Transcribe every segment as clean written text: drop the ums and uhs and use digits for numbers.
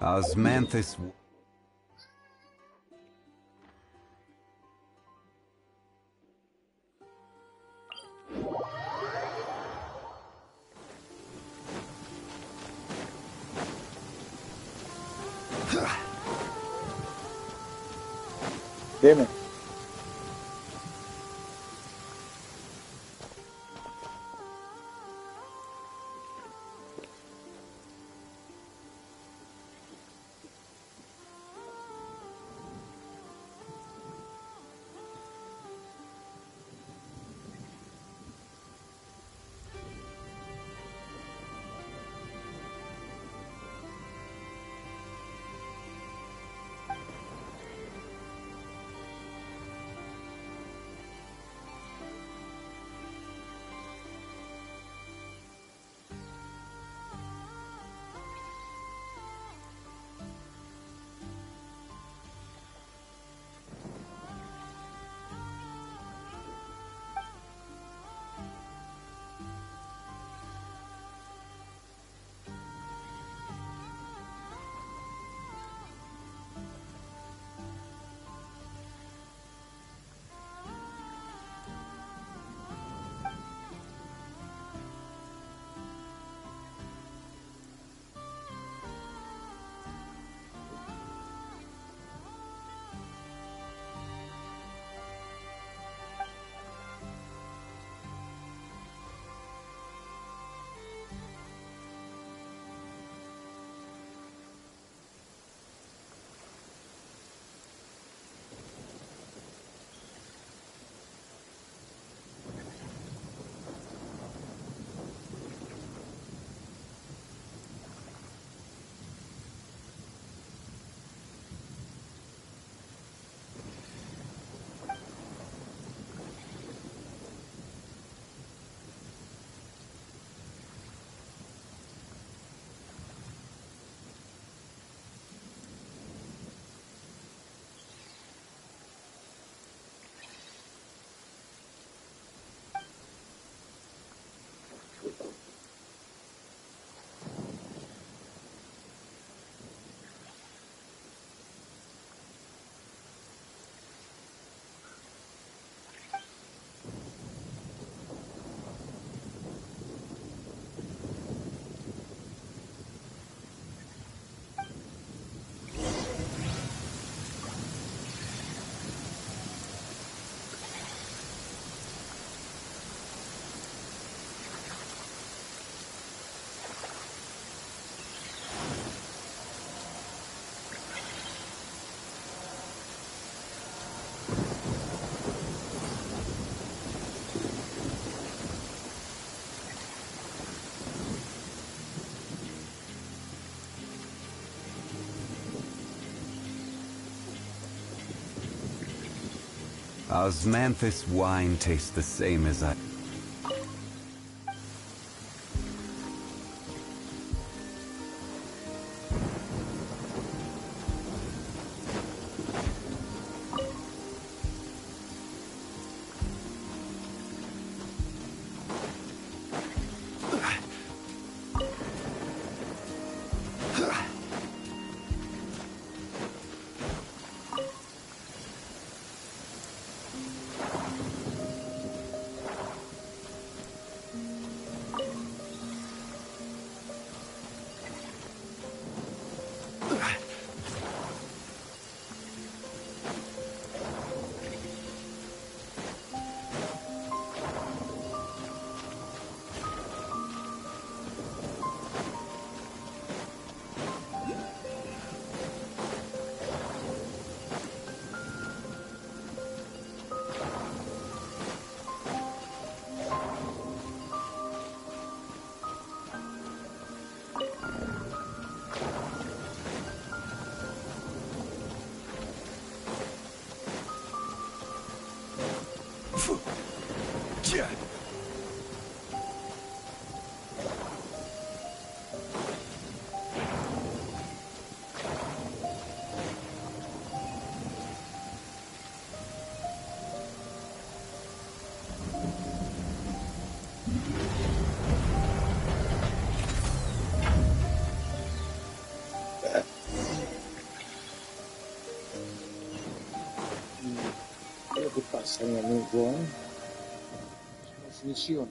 Osmanthus. Dime. Osmanthus wine tastes the same as I... Move on. Definición.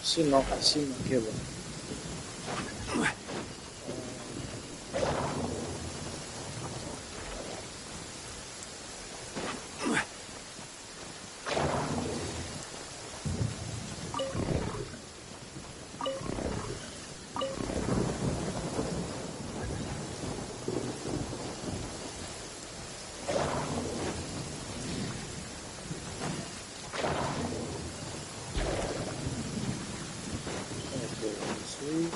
Así no, qué bueno. Sí.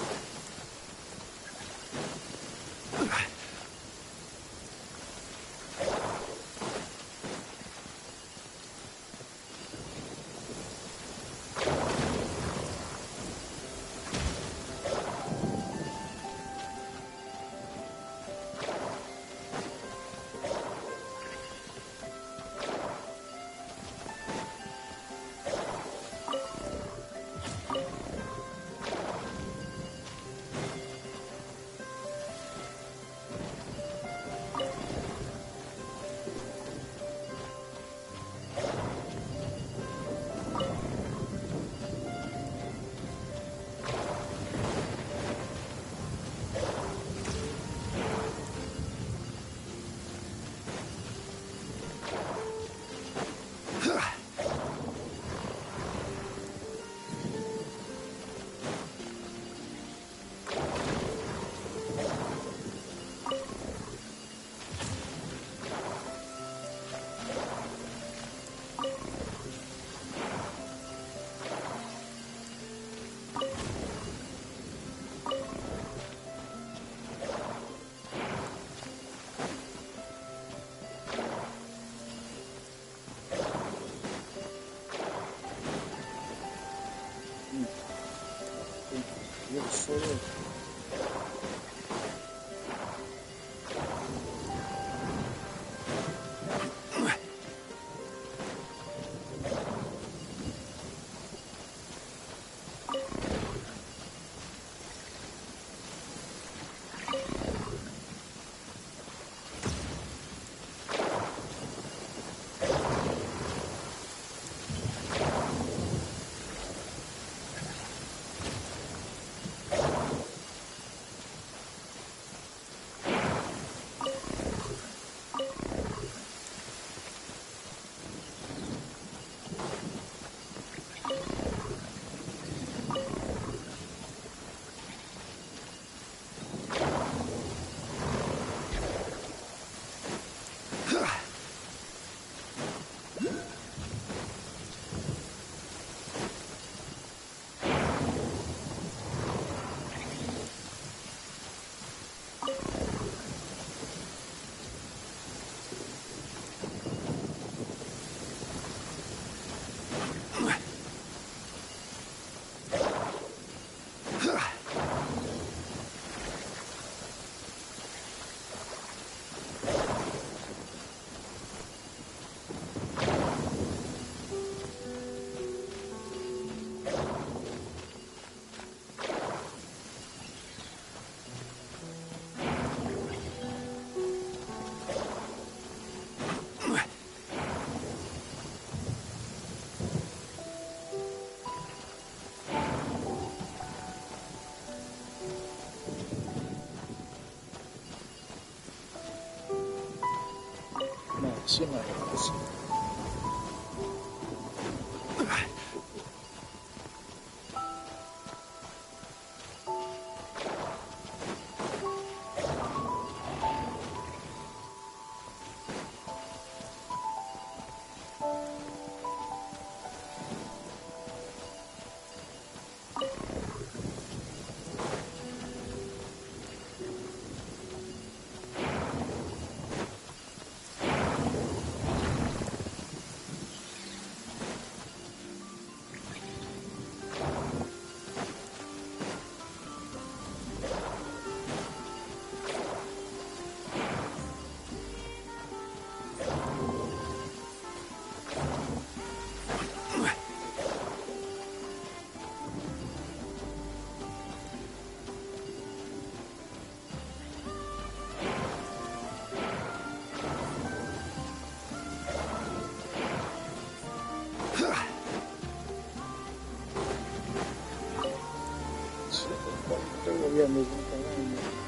Yo solo. No, así no es. Así. sabia mesmo, não tava indo.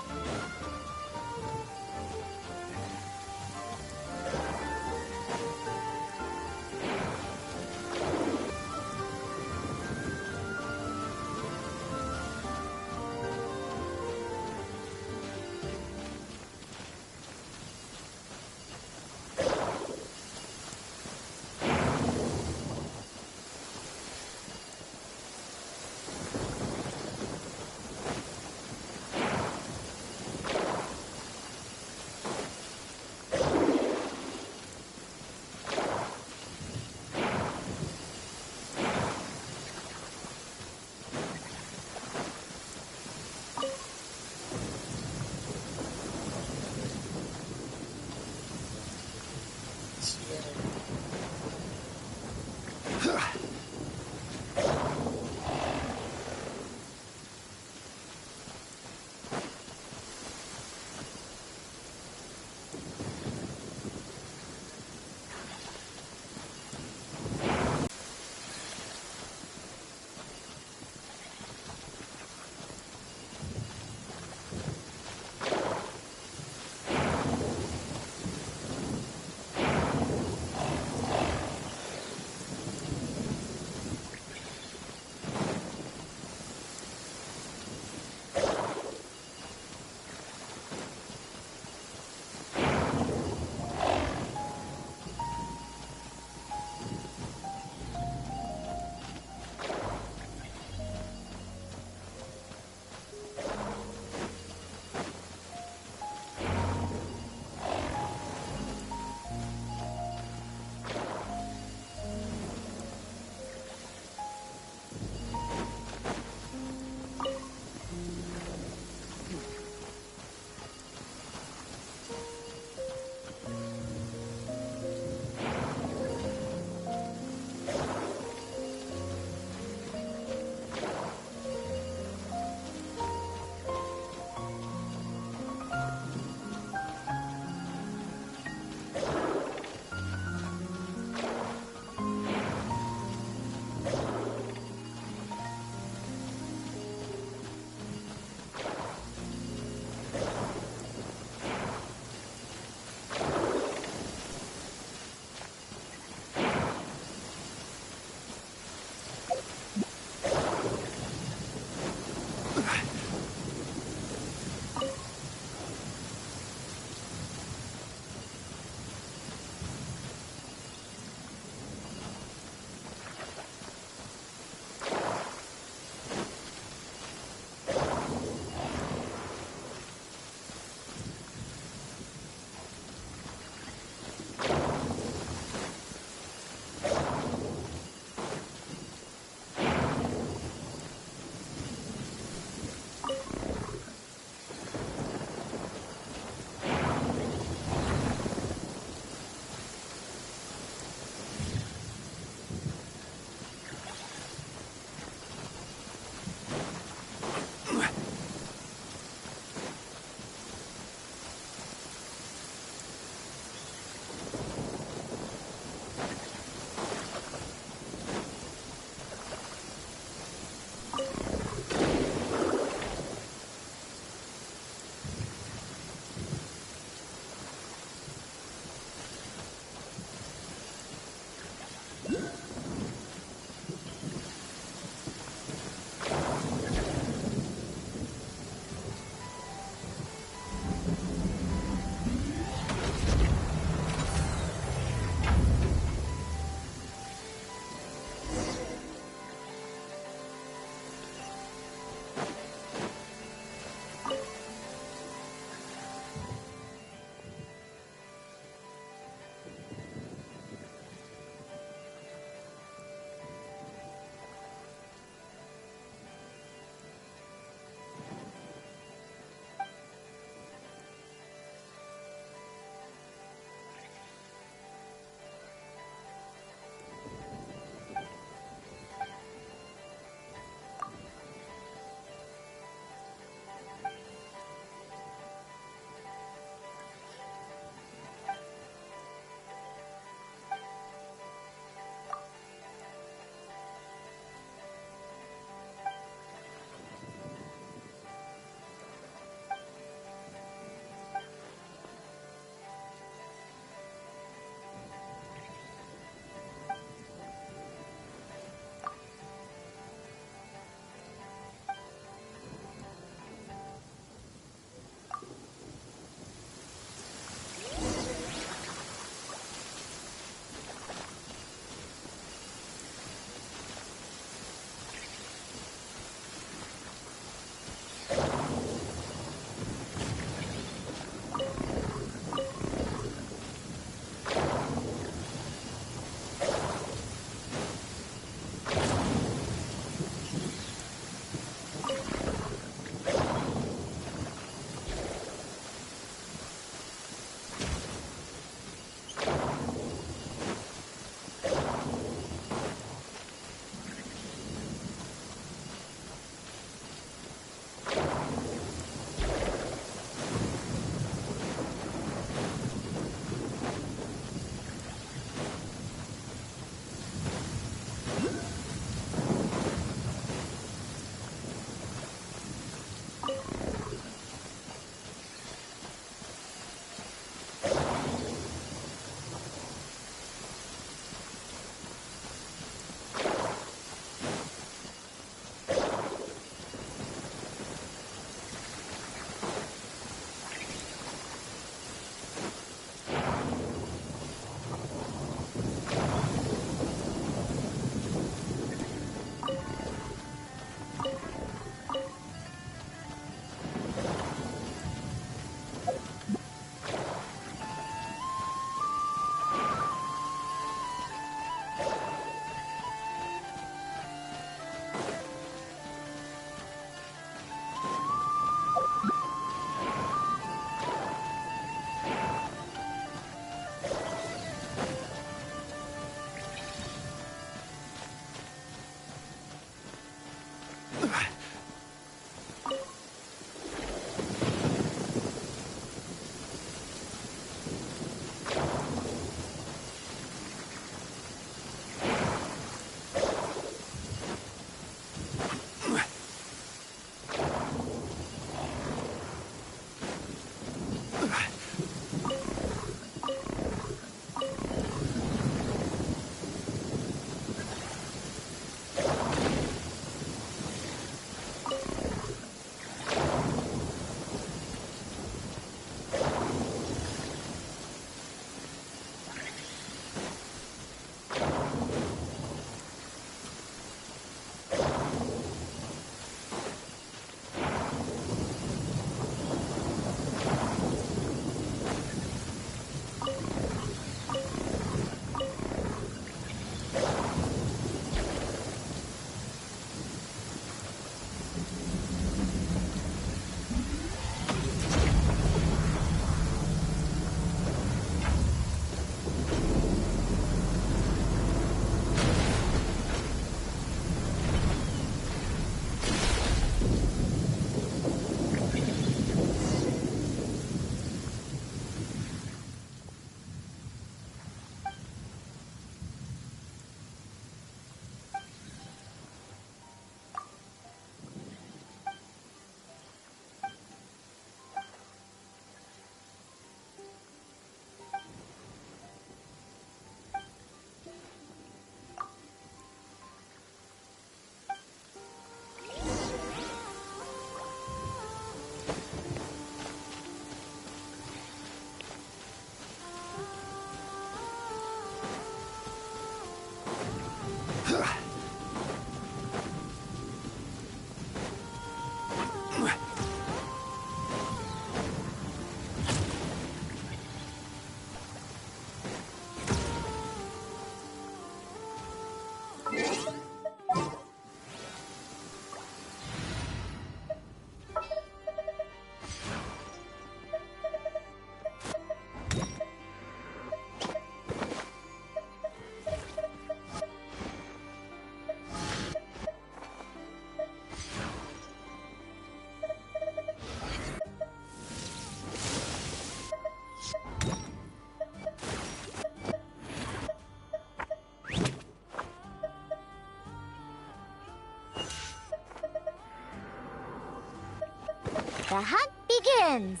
The hunt begins!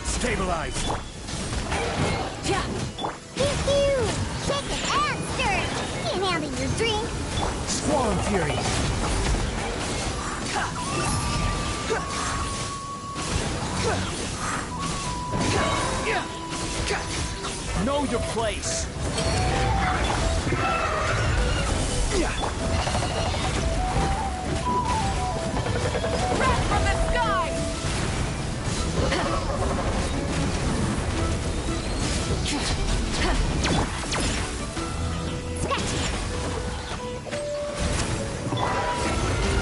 Stabilize! Pew-pew! Shaken and stirred! Can't handle your drink! Squall Fury! Know your place! Wrath from the sky!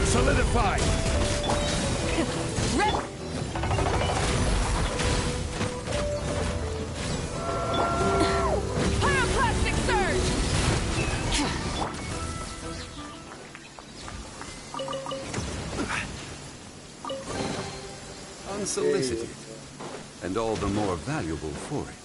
Solidify! Rip! Pyroclastic surge! Unsolicited, and all the more valuable for it.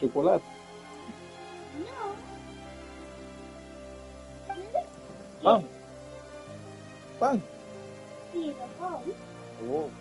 Chocolate. No. Pan. Pan. Beautiful. Oh.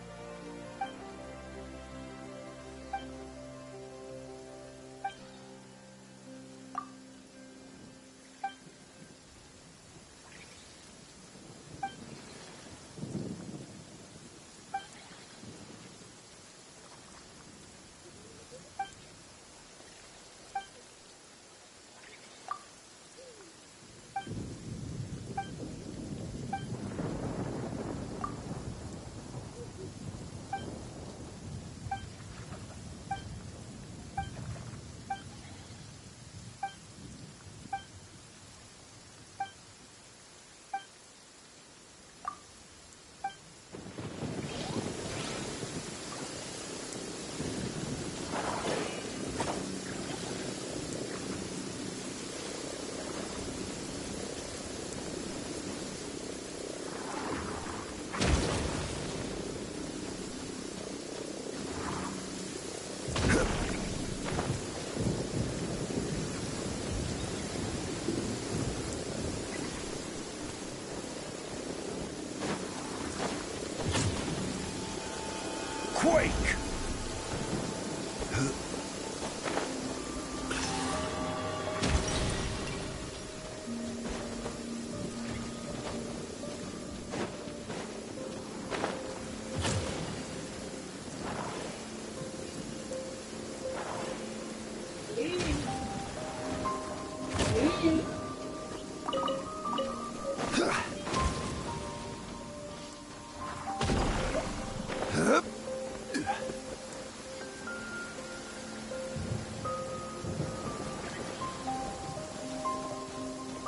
Quake!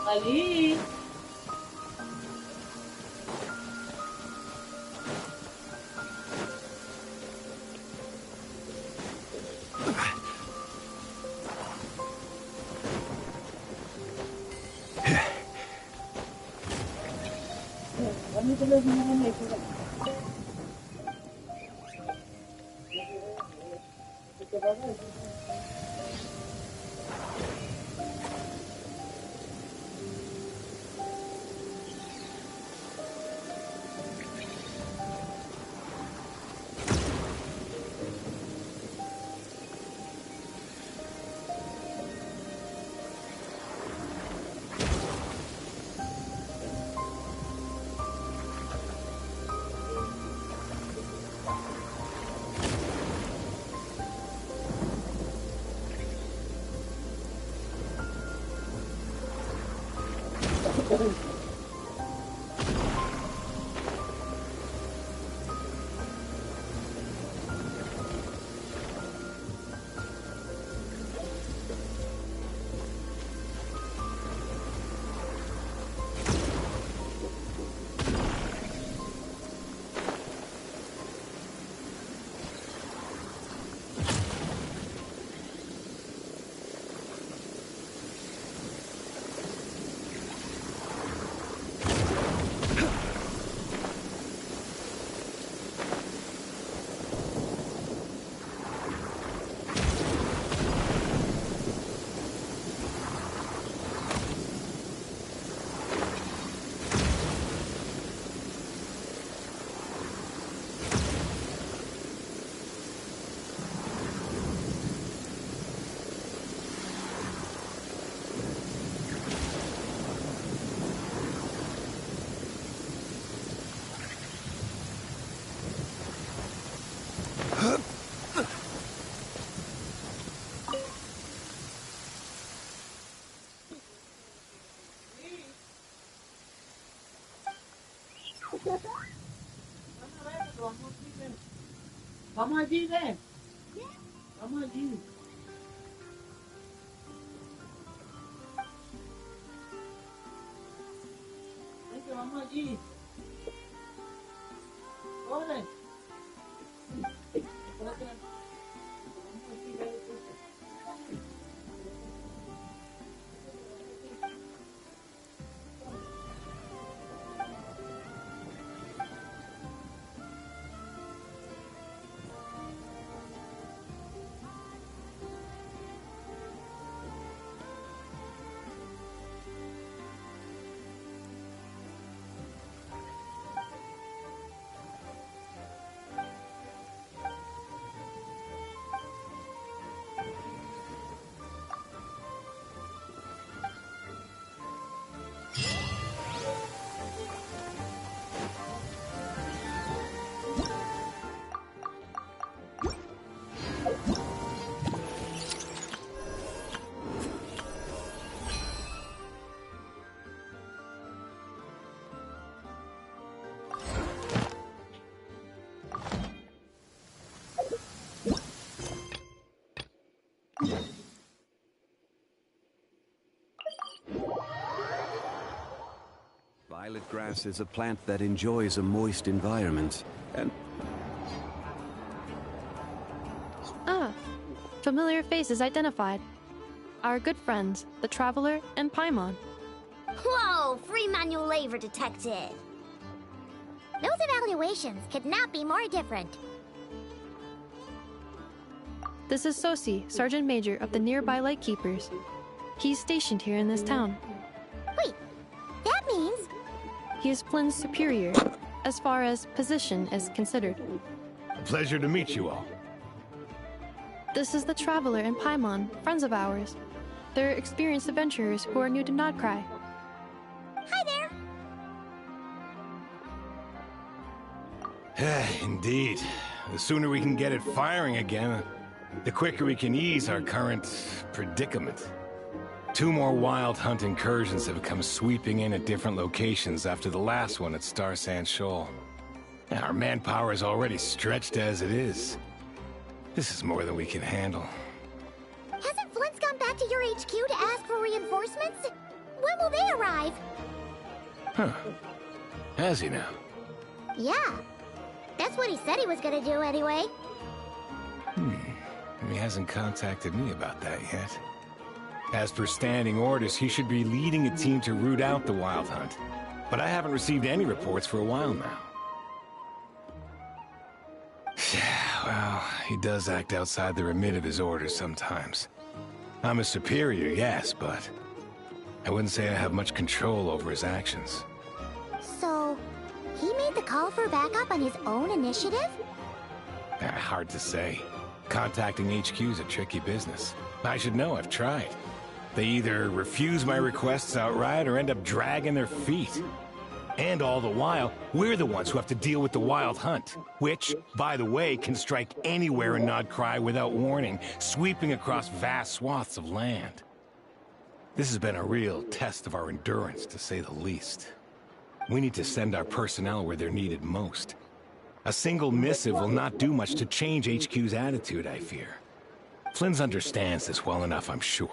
Ali! Vamos allí, ve. Vamos allí. Vente, vamos allí. Corre. Violet grass is a plant that enjoys a moist environment, and familiar faces identified. Our good friends, the Traveler and Paimon. Whoa, free manual labor detected. Those evaluations could not be more different. This is Sosi, Sergeant Major of the nearby Lightkeepers. He's stationed here in this town. Wait, that means... He is Flynn's superior, as far as position is considered. A pleasure to meet you all. This is the Traveler and Paimon, friends of ours. They're experienced adventurers who are new to Nodcry. Hi there! Indeed. The sooner we can get it firing again, the quicker we can ease our current predicament. 2 more wild hunt incursions have come sweeping in at different locations after the last one at Star Sand Shoal. Our manpower is already stretched as it is. This is more than we can handle. Hasn't Flint's gone back to your HQ to ask for reinforcements? When will they arrive? Huh. Has he now? Yeah. That's what he said he was gonna do anyway. He hasn't contacted me about that yet. As per standing orders, he should be leading a team to root out the wild hunt. but I haven't received any reports for a while now. Well, he does act outside the remit of his orders sometimes. I'm his superior, yes, but I wouldn't say I have much control over his actions. So, he made the call for backup on his own initiative? Hard to say. Contacting HQ's a tricky business. I should know, I've tried. They either refuse my requests outright or end up dragging their feet. And all the while, we're the ones who have to deal with the Wild Hunt, which, by the way, can strike anywhere in Nodcry without warning, sweeping across vast swaths of land. This has been a real test of our endurance, to say the least. We need to send our personnel where they're needed most. A single missive will not do much to change HQ's attitude, I fear. Flynn's understands this well enough, I'm sure.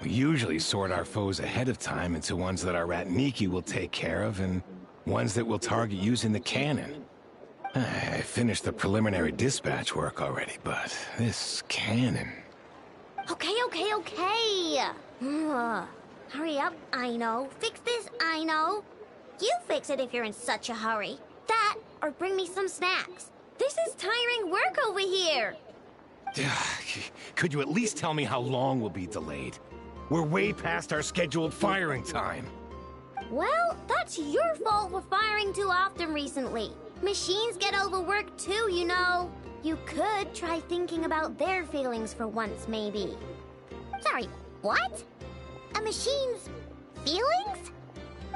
We usually sort our foes ahead of time into ones that our rat Niki will take care of, and ones that we'll target using the cannon. I finished the preliminary dispatch work already, but this cannon... Okay. Hurry up, I know. Fix this, I know. You fix it if you're in such a hurry. That, or bring me some snacks. This is tiring work over here. Could you at least tell me how long we'll be delayed? We're way past our scheduled firing time. Well, that's your fault for firing too often recently. Machines get overworked too, you know. You could try thinking about their feelings for once, maybe. Sorry, what? A machine's feelings?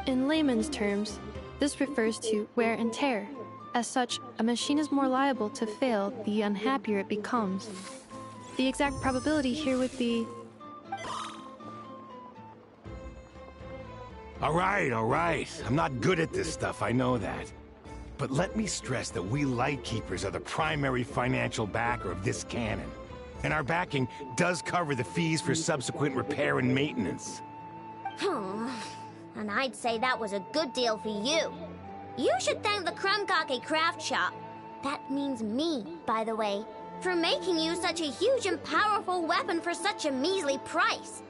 In layman's terms, this refers to wear and tear. As such, a machine is more liable to fail the unhappier it becomes. The exact probability here would be... All right. I'm not good at this stuff, I know that. But let me stress that we Lightkeepers are the primary financial backer of this cannon. And our backing does cover the fees for subsequent repair and maintenance. And I'd say that was a good deal for you. You should thank the Krumkake Craft Shop. That means me, by the way, for making you such a huge and powerful weapon for such a measly price.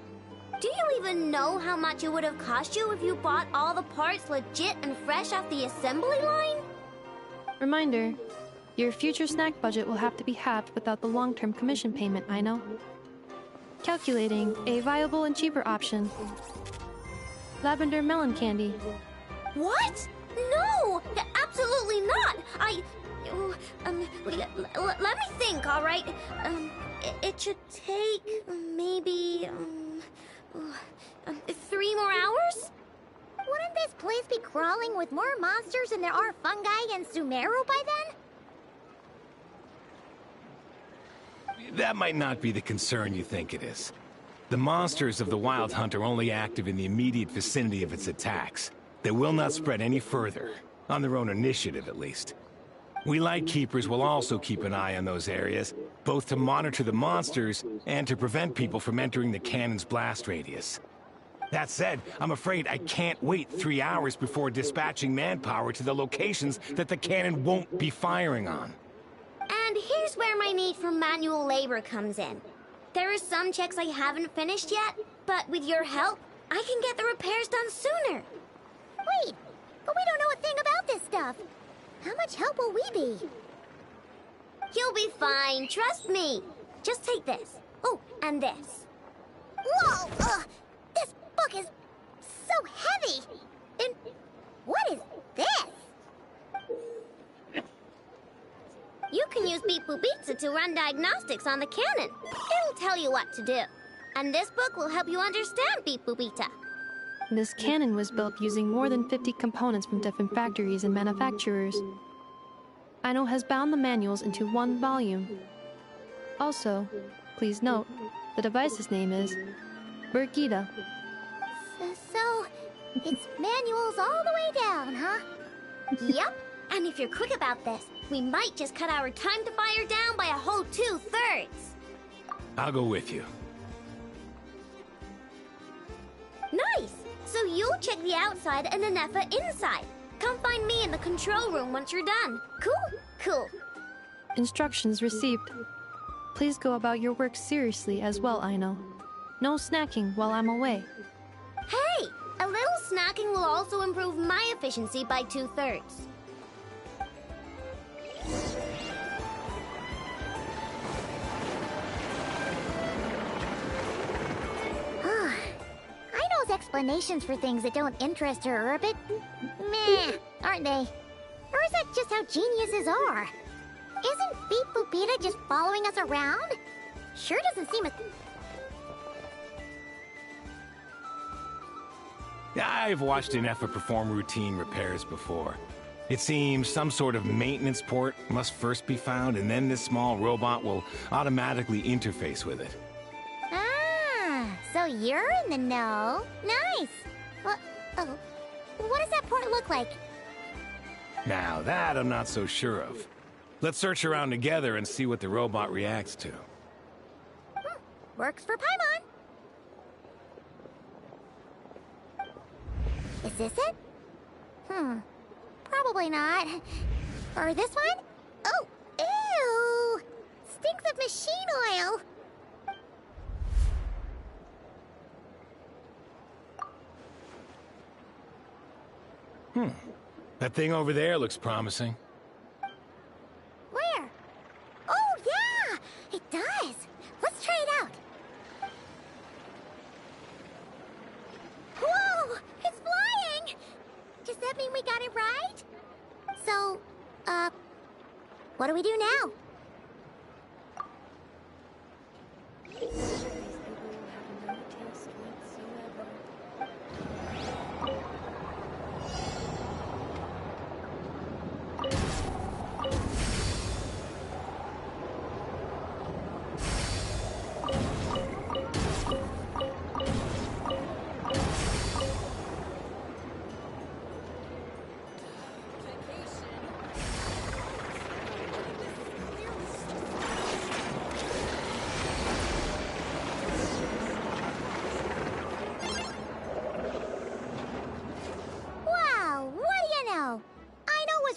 Do you even know how much it would have cost you if you bought all the parts legit and fresh off the assembly line? Reminder, your future snack budget will have to be halved without the long-term commission payment, I know. Calculating a viable and cheaper option. Lavender melon candy. What? No! Absolutely not! Let me think, all right? It should take maybe 3 more hours? Wouldn't this place be crawling with more monsters than there are fungi in Sumeru by then? That might not be the concern you think it is. The monsters of the Wild Hunt are only active in the immediate vicinity of its attacks. They will not spread any further, on their own initiative at least. We Lightkeepers will also keep an eye on those areas, both to monitor the monsters and to prevent people from entering the cannon's blast radius. That said, I'm afraid I can't wait 3 hours before dispatching manpower to the locations that the cannon won't be firing on. And here's where my need for manual labor comes in. There are some checks I haven't finished yet, but with your help, I can get the repairs done sooner. Wait, but we don't know a thing about this stuff. How much help will we be? You'll be fine, trust me. Just take this. Oh, and this. Whoa! This book is so heavy! And what is this? You can use Beep Boop Pizza to run diagnostics on the cannon. It'll tell you what to do. And this book will help you understand Beep Boop Pizza. This cannon was built using more than 50 components from different factories and manufacturers. Aino has bound the manuals into one volume. Also, please note, the device's name is Birgitta. So, it's manuals all the way down, huh? Yep. And if you're quick about this, We might just cut our time to fire down by a whole 2/3. I'll go with you. Nice! So you'll check the outside and the Nefa inside. Come find me in the control room once you're done. Cool? Cool. Instructions received. Please go about your work seriously as well, Aino. No snacking while I'm away. Hey! A little snacking will also improve my efficiency by 2/3. Aino's explanations for things that don't interest her are a bit meh, aren't they? Or is that just how geniuses are? Isn't Beep Boopita just following us around? Sure doesn't seem as... I've watched Nefa perform routine repairs before. It seems some sort of maintenance port must first be found, and then this small robot will automatically interface with it. Ah, so you're in the know. Nice. What does that port look like? Now that I'm not so sure of. Let's search around together and see what the robot reacts to. Works for Paimon. Is this it? Probably not. Or this one? Oh, ew! Stinks of machine oil. That thing over there looks promising. Where? Oh, yeah! It does. Let's try it out. Whoa! It's flying! Does that mean we got it right? So, what do we do now?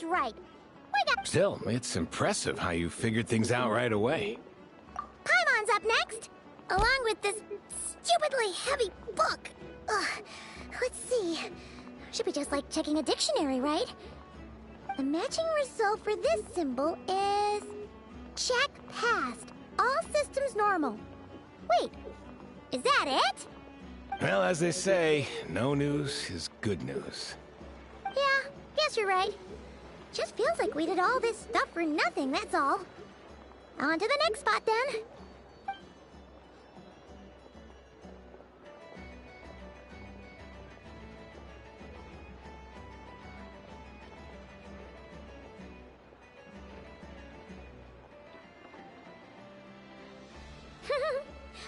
Right. We got... Still, it's impressive how you figured things out right away. Paimon's up next, along with this stupidly heavy book. Ugh. Let's see. Should be just like checking a dictionary, right? The matching result for this symbol is... check passed. All systems normal. Wait, is that it? Well, as they say, no news is good news. Yeah, guess you're right. Just feels like we did all this stuff for nothing, that's all. On to the next spot, then.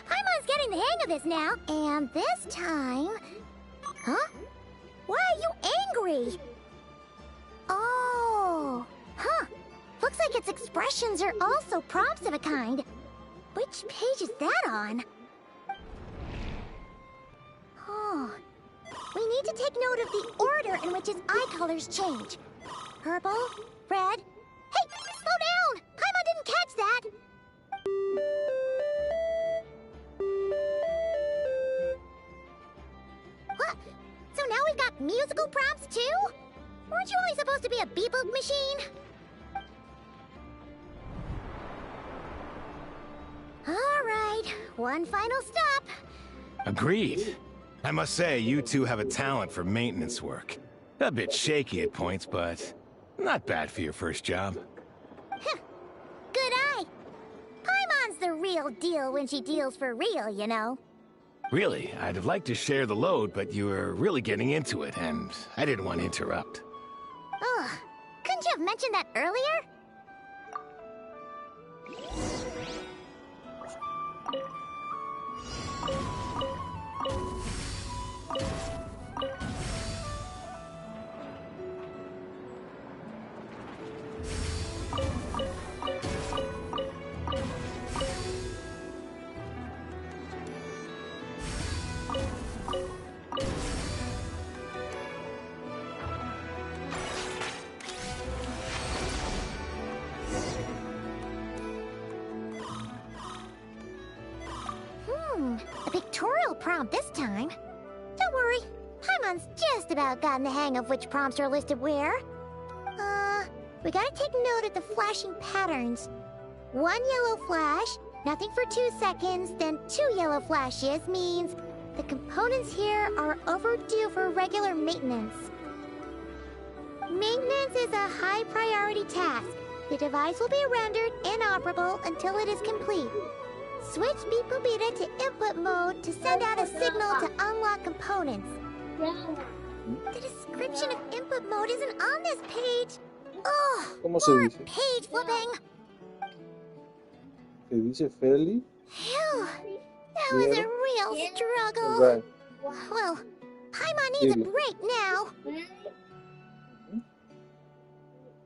Paimon's getting the hang of this now. And this time... Huh? Why are you angry? Oh, huh. Looks like its expressions are also prompts of a kind. Which page is that on? Oh, we need to take note of the order in which its eye colors change. Purple, red... Hey, slow down! Paimon didn't catch that! What? So now we've got musical prompts too? Weren't you only supposed to be a beep-boop machine? All right, one final stop. Agreed. I must say, you two have a talent for maintenance work. A bit shaky at points, but not bad for your first job. Good eye. Paimon's the real deal when she deals for real, you know. Really, I'd have liked to share the load, but you were really getting into it, and I didn't want to interrupt. Ugh, couldn't you have mentioned that earlier? A pictorial prompt this time. Don't worry, Paimon's just about gotten the hang of which prompts are listed where. We gotta take note of the flashing patterns. 1 yellow flash, nothing for 2 seconds, then 2 yellow flashes means the components here are overdue for regular maintenance. Maintenance is a high priority task. The device will be rendered inoperable until it is complete. Switch Beep Boopita to input mode to send out a signal to unlock components. The description of input mode isn't on this page. Ugh, ¿Cómo se more dice? page flipping. ¿Se dice fairly? Phew, that was a real struggle. Right. Well, Paimon needs a Really? break now.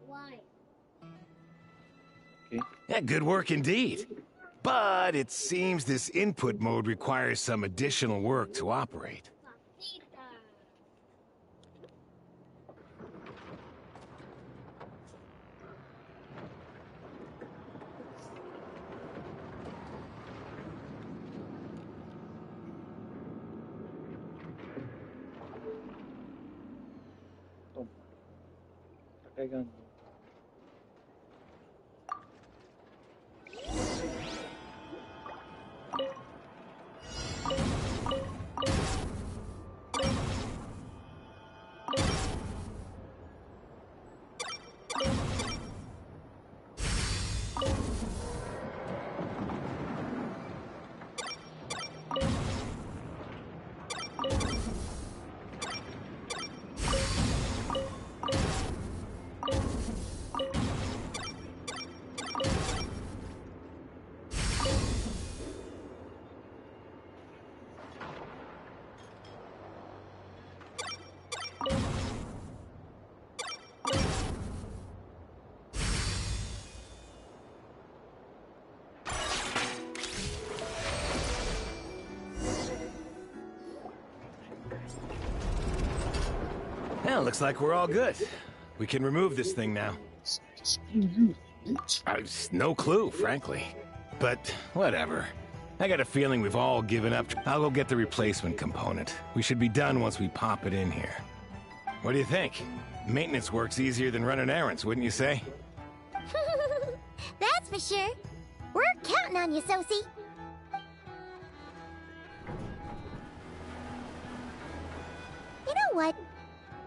Why? Yeah, good work indeed. But it seems this input mode requires some additional work to operate. Está cagando. Well, looks like we're all good. We can remove this thing now. No clue, frankly. But whatever. I got a feeling we've all given up. I'll go get the replacement component. We should be done once we pop it in here. What do you think? Maintenance work's easier than running errands, wouldn't you say? That's for sure. We're counting on you, Sosie. You know what?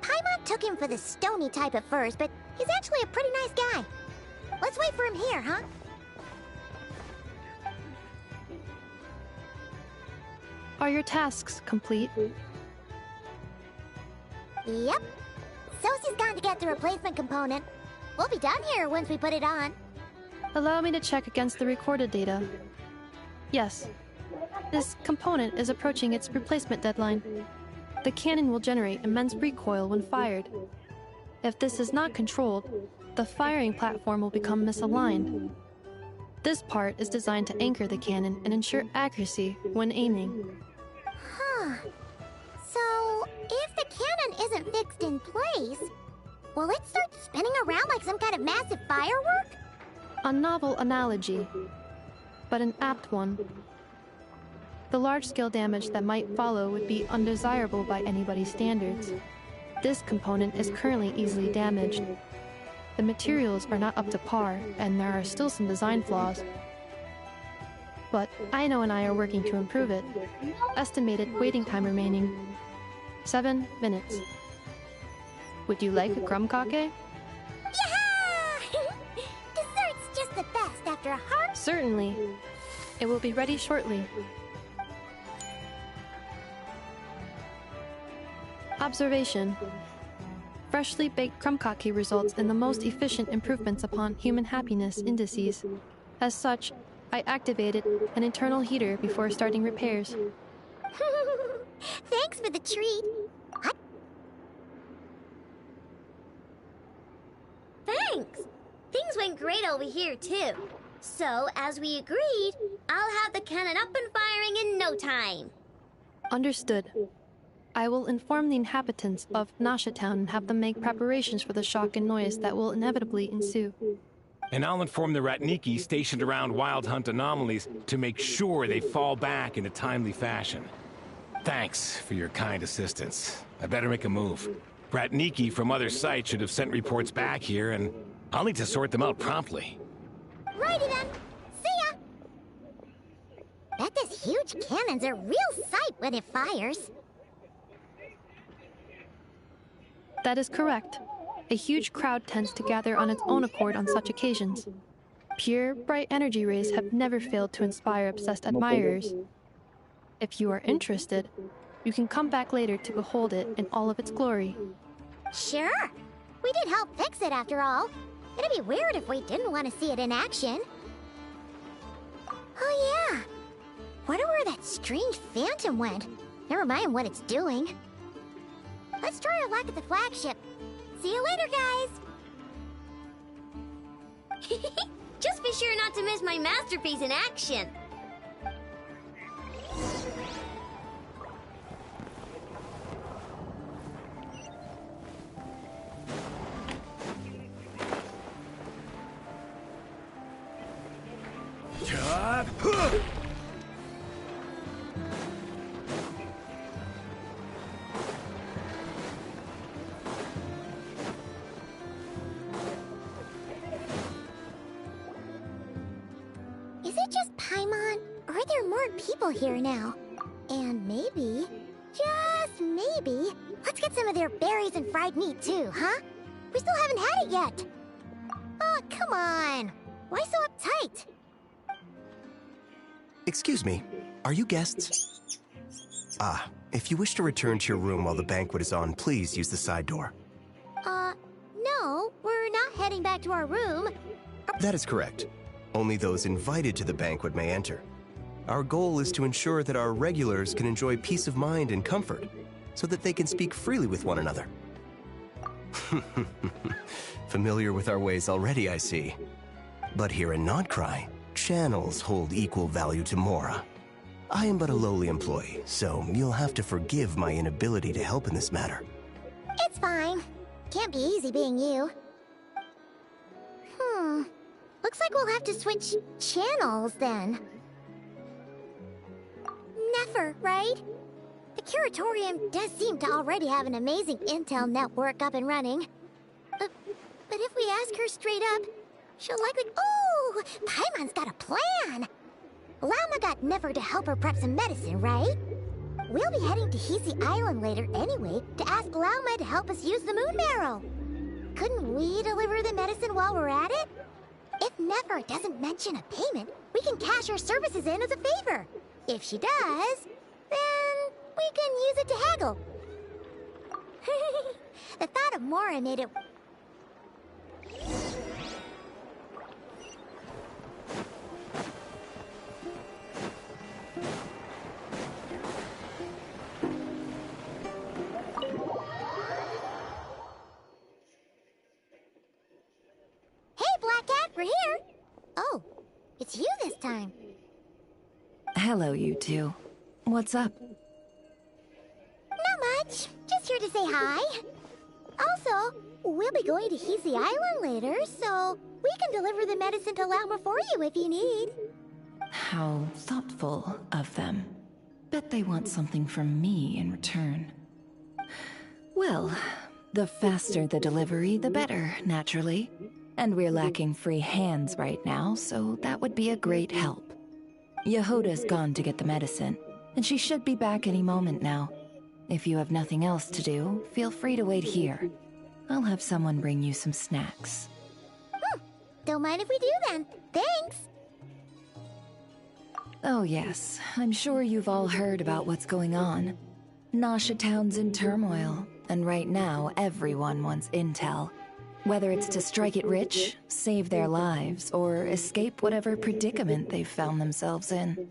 Paimon took him for the stony type at first, but he's actually a pretty nice guy. Let's wait for him here, huh? Are your tasks complete? Yep. Sosie's gone to get the replacement component. We'll be done here once we put it on. Allow me to check against the recorded data. Yes. This component is approaching its replacement deadline. The cannon will generate immense recoil when fired. If this is not controlled, the firing platform will become misaligned. This part is designed to anchor the cannon and ensure accuracy when aiming. Huh. So, if the cannon isn't fixed in place, will it start spinning around like some kind of massive firework? A novel analogy, but an apt one. The large-scale damage that might follow would be undesirable by anybody's standards. This component is currently easily damaged. The materials are not up to par, and there are still some design flaws. But Aino and I are working to improve it. Estimated waiting time remaining 7 minutes. Would you like a crumb-cake? Yeah! Dessert's just the best after a hard... Certainly. It will be ready shortly. Observation. Freshly baked crumb-cake results in the most efficient improvements upon human happiness indices. As such, I activated an internal heater before starting repairs. Thanks for the treat. Thanks. Things went great over here, too. So, as we agreed, I'll have the cannon up and firing in no time. Understood. I will inform the inhabitants of Nasha Town and have them make preparations for the shock and noise that will inevitably ensue. And I'll inform the Ratniki stationed around Wild Hunt anomalies to make sure they fall back in a timely fashion. Thanks for your kind assistance. I better make a move. Ratniki from other sites should have sent reports back here, and I'll need to sort them out promptly. Righty then. See ya! Bet this huge cannon's a real sight when it fires. That is correct. A huge crowd tends to gather on its own accord on such occasions. Pure, bright energy rays have never failed to inspire obsessed admirers. If you are interested, you can come back later to behold it in all of its glory. Sure. We did help fix it after all. It'd be weird if we didn't want to see it in action. Oh yeah. Wonder where that strange phantom went. Never mind what it's doing. Let's try our luck at the flagship. See you later, guys! Just be sure not to miss my masterpiece in action. Is it just Paimon, or are there more people here now? And maybe, just maybe, let's get some of their berries and fried meat too, huh? We still haven't had it yet. Oh, come on. Why so uptight? Excuse me, are you guests? Ah, if you wish to return to your room while the banquet is on, please use the side door. No, we're not heading back to our room. That is correct. Only those invited to the banquet may enter. Our goal is to ensure that our regulars can enjoy peace of mind and comfort, so that they can speak freely with one another. Familiar with our ways already, I see. But here in Nodcry, channels hold equal value to Mora. I am but a lowly employee, so you'll have to forgive my inability to help in this matter. It's fine. Can't be easy being you. Looks like we'll have to switch channels then. Never, right? The Curatorium does seem to already have an amazing intel network up and running. But if we ask her straight up, she'll likely... Oh! Paimon's got a plan! Llama got Never to help her prep some medicine, right? We'll be heading to Hisi Island later anyway to ask Llama to help us use the moon marrow. Couldn't we deliver the medicine while we're at it? If Never doesn't mention a payment, we can cash our services in as a favor. If she does, then we can use it to haggle. The thought of Mora made it... We're here! Oh, it's you this time. Hello, you two. What's up? Not much. Just here to say hi. Also, we'll be going to Hisi Island later, so we can deliver the medicine to Llama for you if you need. How thoughtful of them. Bet they want something from me in return. Well, the faster the delivery, the better, naturally. And we're lacking free hands right now, so that would be a great help. Yehoda's gone to get the medicine, and she should be back any moment now. If you have nothing else to do, feel free to wait here. I'll have someone bring you some snacks. Don't mind if we do then. Thanks! Oh yes, I'm sure you've all heard about what's going on. Nasha Town's in turmoil, and right now everyone wants intel. Whether it's to strike it rich, save their lives, or escape whatever predicament they've found themselves in.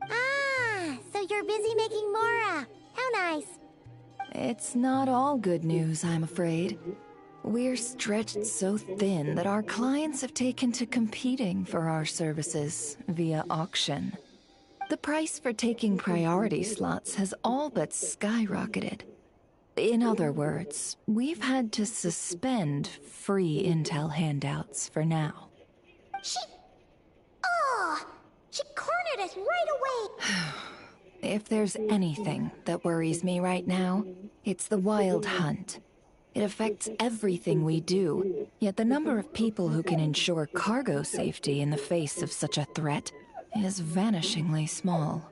Ah, so you're busy making Mora. How nice. It's not all good news, I'm afraid. We're stretched so thin that our clients have taken to competing for our services via auction. The price for taking priority slots has all but skyrocketed. In other words, we've had to suspend free intel handouts for now. She cornered us right away! If there's anything that worries me right now, it's the wild hunt. It affects everything we do, yet the number of people who can ensure cargo safety in the face of such a threat is vanishingly small.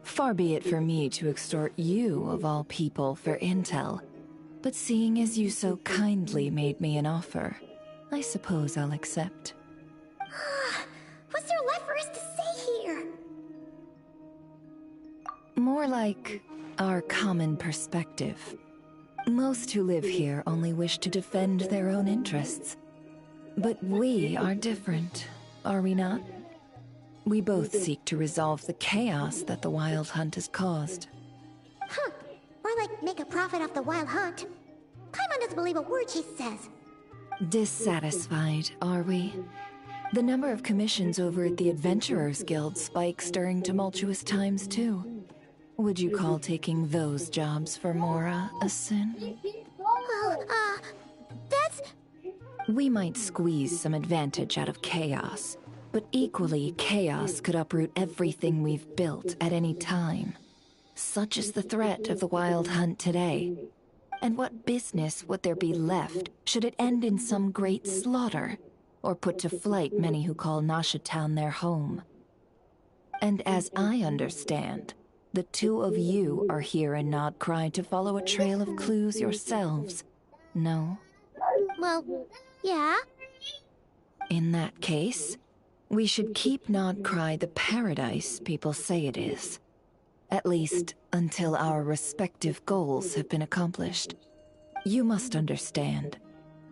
Far be it for me to extort you, of all people, for intel, but seeing as you so kindly made me an offer, I suppose I'll accept. What's there left for us to say here? More like our common perspective. Most who live here only wish to defend their own interests. But we are different, are we not? We both seek to resolve the chaos that the Wild Hunt has caused. Huh. More like make a profit off the Wild Hunt. Paimon doesn't believe a word she says. Dissatisfied, are we? The number of commissions over at the Adventurers Guild spikes during tumultuous times, too. Would you call taking those jobs for Mora a sin? Well, that's... We might squeeze some advantage out of chaos, but equally, chaos could uproot everything we've built at any time. Such is the threat of the Wild Hunt today. And what business would there be left should it end in some great slaughter, or put to flight many who call Nasha Town their home? And as I understand, the two of you are here in Nodcry to follow a trail of clues yourselves, no? Well, yeah. In that case, we should keep Nodcry the paradise people say it is. At least, until our respective goals have been accomplished. You must understand,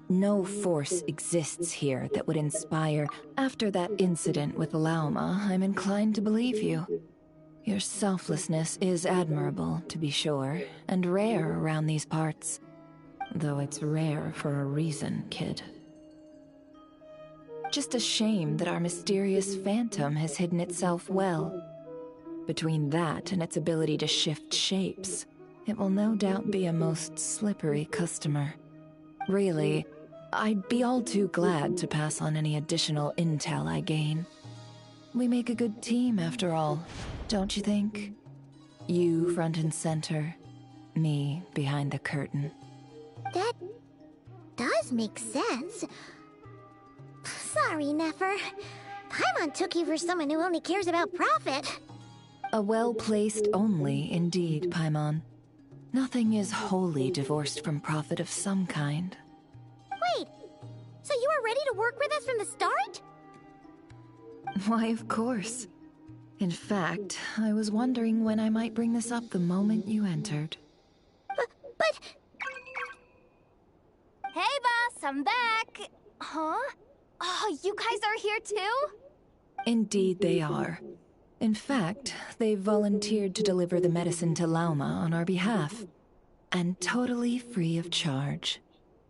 no force exists here that would inspire. After that incident with Lauma, I'm inclined to believe you. Your selflessness is admirable, to be sure, and rare around these parts. Though it's rare for a reason, kid. Just a shame that our mysterious phantom has hidden itself well. Between that and its ability to shift shapes, it will no doubt be a most slippery customer. Really, I'd be all too glad to pass on any additional intel I gain. We make a good team, after all, don't you think? You front and center, me behind the curtain. That does make sense. Sorry, Nefer. Paimon took you for someone who only cares about profit. A well-placed only, indeed, Paimon. Nothing is wholly divorced from profit of some kind. Wait, so you were ready to work with us from the start? Why, of course. In fact, I was wondering when I might bring this up the moment you entered. But... Hey, boss, I'm back! Huh? Oh, you guys are here too? Indeed they are. In fact, they've volunteered to deliver the medicine to Lauma on our behalf. And totally free of charge.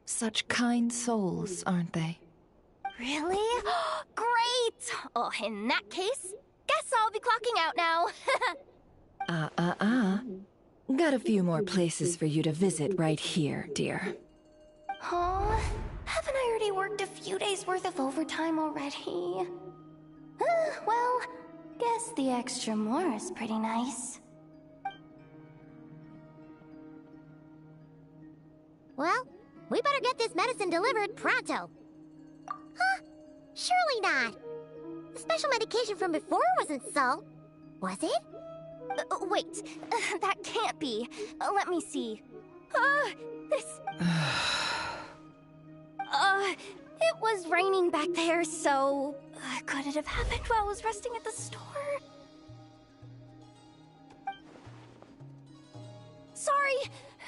Such kind souls, aren't they? Really? Great! Oh, in that case, guess I'll be clocking out now. Got a few more places for you to visit right here, dear. Huh? Haven't I already worked a few days worth of overtime already? Well, guess the extra more is pretty nice. Well, we better get this medicine delivered pronto. Huh? Surely not. The special medication from before wasn't salt, was it? Wait, that can't be. Let me see. This... it was raining back there, so... could it have happened while I was resting at the store?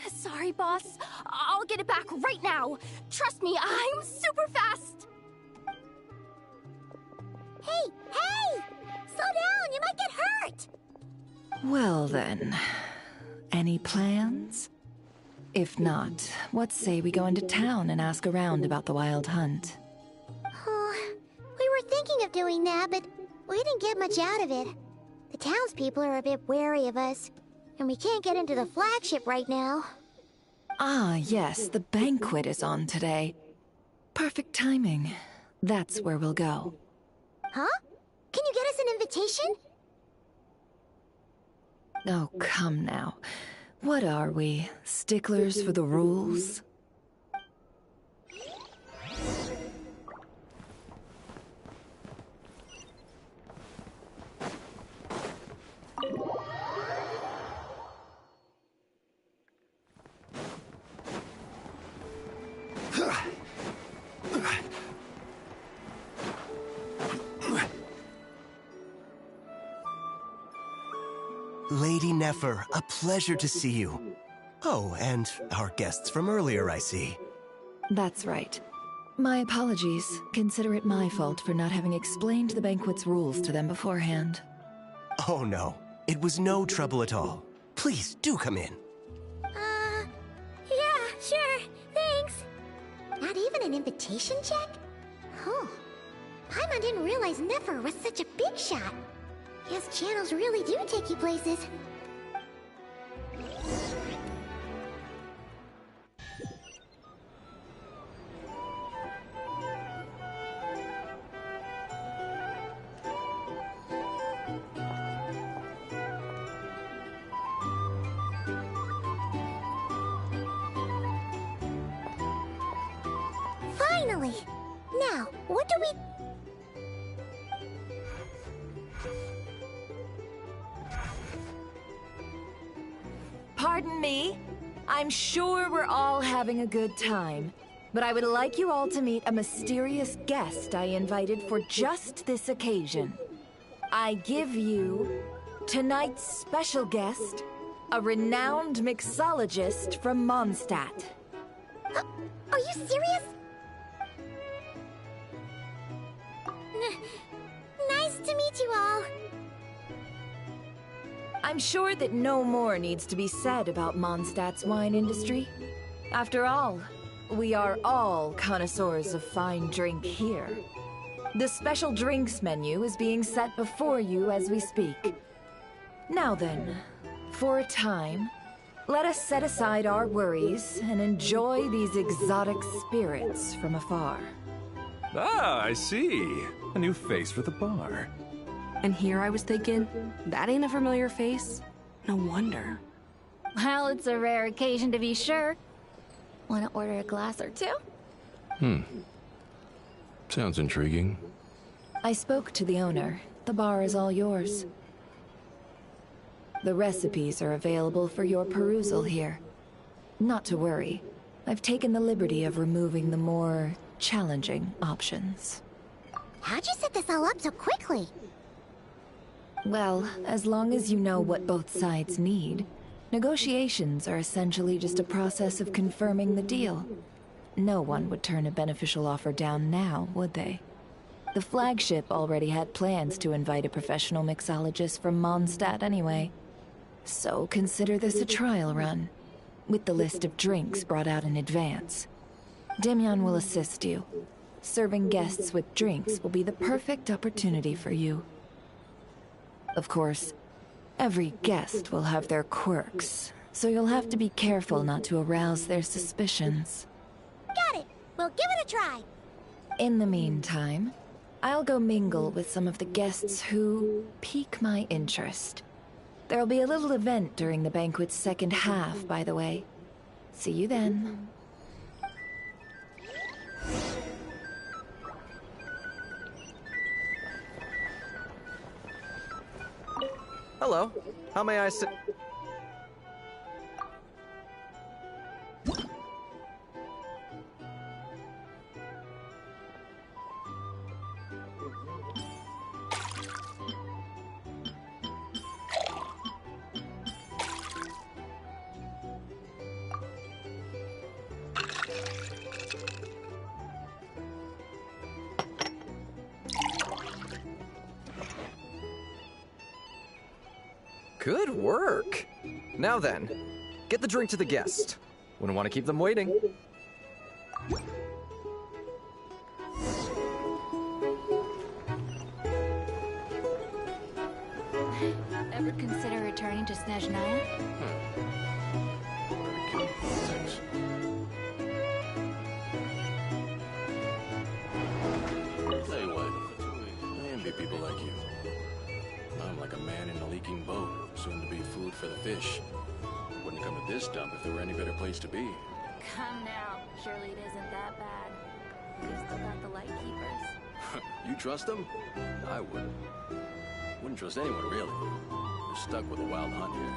Sorry, boss. I'll get it back right now. Trust me, I'm super fast. Hey! Slow down, you might get hurt! Well then, any plans? If not, what say we go into town and ask around about the Wild Hunt? We were thinking of doing that, but we didn't get much out of it. The townspeople are a bit wary of us, and we can't get into the flagship right now. Ah, yes, the banquet is on today. Perfect timing. That's where we'll go. Huh? Can you get us an invitation? Oh, come now. What are we? Sticklers for the rules? Lady Nefer, a pleasure to see you. Oh, and our guests from earlier, I see. That's right. My apologies. Consider it my fault for not having explained the banquet's rules to them beforehand. Oh no, it was no trouble at all. Please, do come in. Yeah, sure. Thanks. Not even an invitation check? Oh. Paimon didn't realize Nefer was such a big shot. His channels really do take you places. Finally! Now, what do we... Pardon me? I'm sure we're all having a good time, but I would like you all to meet a mysterious guest I invited for just this occasion. I give you tonight's special guest, a renowned mixologist from Mondstadt. Are you serious? Nice to meet you all. I'm sure that no more needs to be said about Mondstadt's wine industry. After all, we are all connoisseurs of fine drink here. The special drinks menu is being set before you as we speak. Now then, for a time, let us set aside our worries and enjoy these exotic spirits from afar. Ah, I see. A new face for the bar. And here I was thinking, that ain't a familiar face. No wonder. Well, it's a rare occasion to be sure. Want to order a glass or two? Sounds intriguing. I spoke to the owner. The bar is all yours. The recipes are available for your perusal here. Not to worry. I've taken the liberty of removing the more challenging options. How'd you set this all up so quickly? Well, as long as you know what both sides need, negotiations are essentially just a process of confirming the deal. No one would turn a beneficial offer down now, would they? The flagship already had plans to invite a professional mixologist from Mondstadt anyway. So consider this a trial run, with the list of drinks brought out in advance. Demyon will assist you. Serving guests with drinks will be the perfect opportunity for you. Of course, every guest will have their quirks, so you'll have to be careful not to arouse their suspicions. Got it! We'll give it a try! In the meantime, I'll go mingle with some of the guests who pique my interest. There'll be a little event during the banquet's second half, by the way. See you then. Hello. How may I sit? Good work. Now then, get the drink to the guest. Wouldn't want to keep them waiting. Ever consider returning to Snezhnaya? envy people like you. I'm like a man in a leaking boat, soon to be food for the fish. Wouldn't come to this dump if there were any better place to be. Come now. Surely it isn't that bad. We've still got the light keepers. You trust them? I wouldn't. Wouldn't trust anyone, really. We're stuck with a wild hunt here.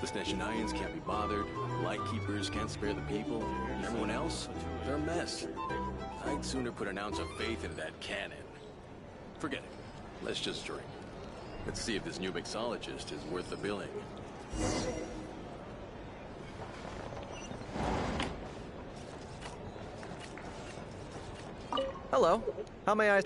The Snezhnayans can't be bothered, Lightkeepers can't spare the people, and everyone else, they're a mess. I'd sooner put an ounce of faith into that cannon. Forget it. Let's just drink. Let's see if this new mixologist is worth the billing. Hello. How may I...